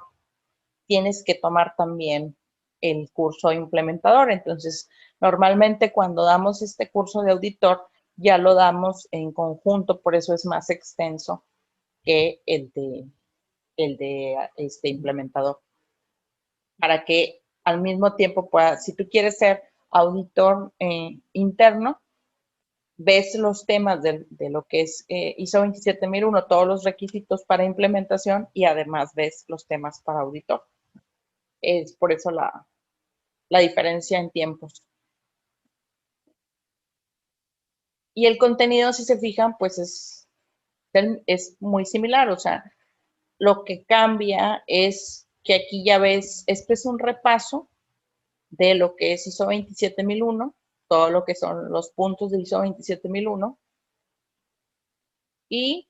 tienes que tomar también el curso implementador. Entonces, normalmente cuando damos este curso de auditor, ya lo damos en conjunto, por eso es más extenso que el de este implementador. Para que al mismo tiempo pueda, si tú quieres ser auditor interno, ves los temas de lo que es ISO 27001, todos los requisitos para implementación, y además ves los temas para auditor. Es por eso la diferencia en tiempos. Y el contenido, si se fijan, pues es muy similar. O sea, lo que cambia es que aquí ya ves, este es un repaso de lo que es ISO 27001, todo lo que son los puntos de ISO 27001, y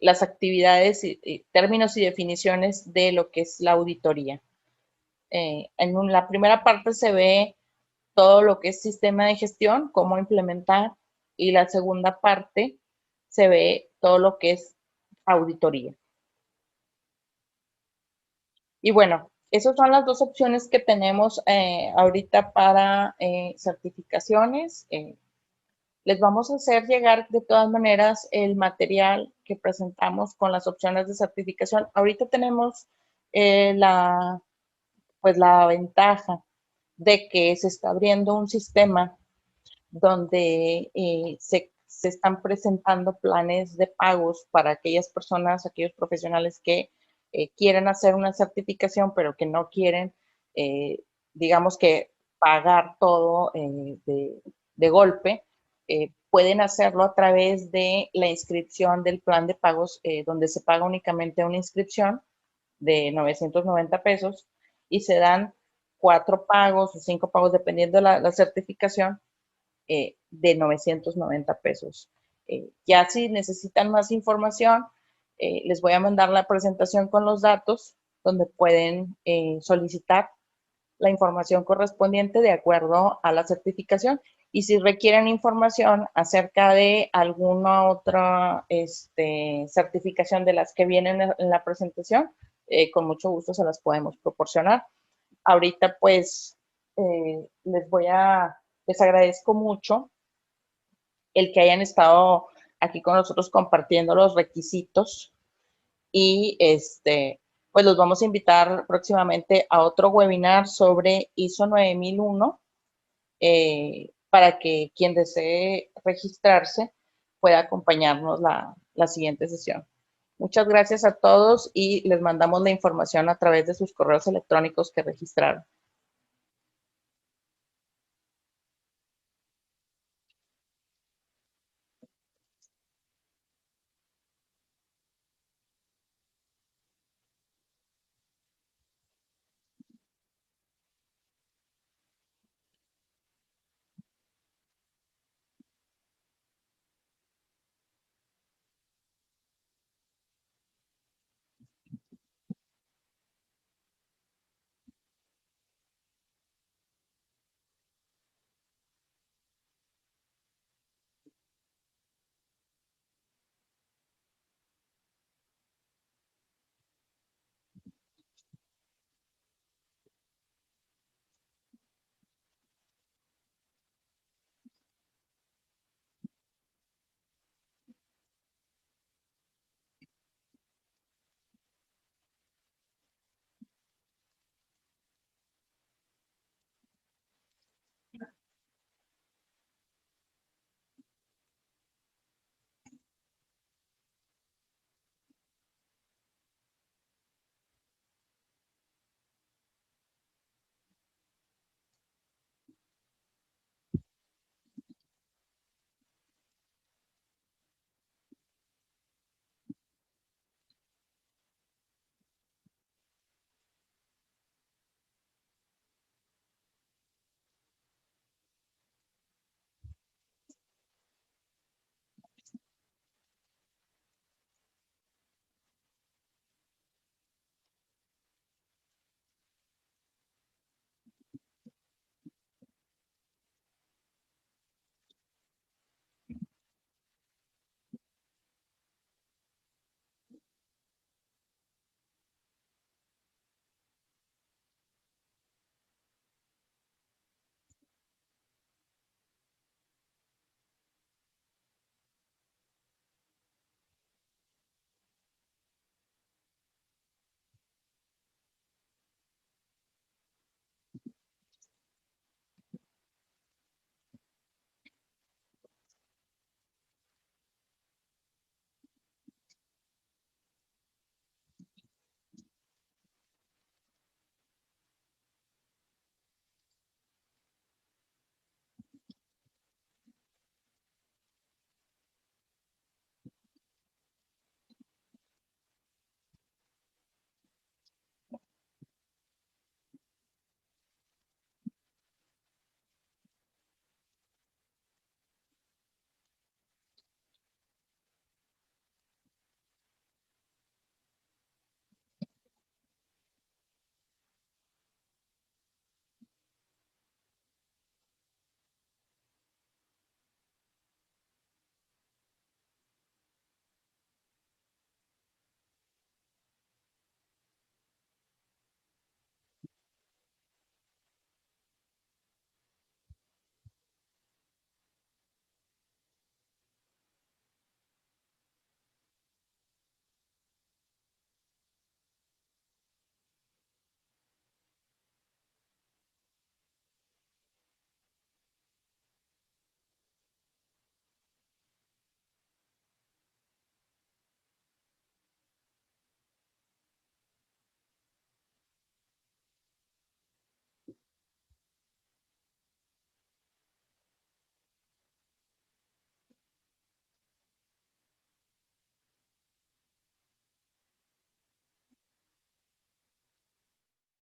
las actividades, términos y definiciones de lo que es la auditoría. En la primera parte se ve todo lo que es sistema de gestión, cómo implementar, y la segunda parte se ve todo lo que es auditoría. Y bueno, esas son las dos opciones que tenemos ahorita para certificaciones. Les vamos a hacer llegar de todas maneras el material que presentamos con las opciones de certificación. Ahorita tenemos pues la ventaja de que se está abriendo un sistema donde se están presentando planes de pagos para aquellas personas, aquellos profesionales que quieren hacer una certificación, pero que no quieren, digamos que pagar todo de golpe. Pueden hacerlo a través de la inscripción del plan de pagos, donde se paga únicamente una inscripción de 990 pesos, y se dan 4 pagos o 5 pagos, dependiendo de la certificación, de 990 pesos. Ya si necesitan más información, les voy a mandar la presentación con los datos, donde pueden solicitar la información correspondiente de acuerdo a la certificación. Y si requieren información acerca de alguna otra certificación de las que vienen en la presentación, con mucho gusto se las podemos proporcionar. Ahorita pues les agradezco mucho el que hayan estado aquí con nosotros compartiendo los requisitos, y pues los vamos a invitar próximamente a otro webinar sobre ISO 9001, para que quien desee registrarse pueda acompañarnos la siguiente sesión. Muchas gracias a todos, y les mandamos la información a través de sus correos electrónicos que registraron.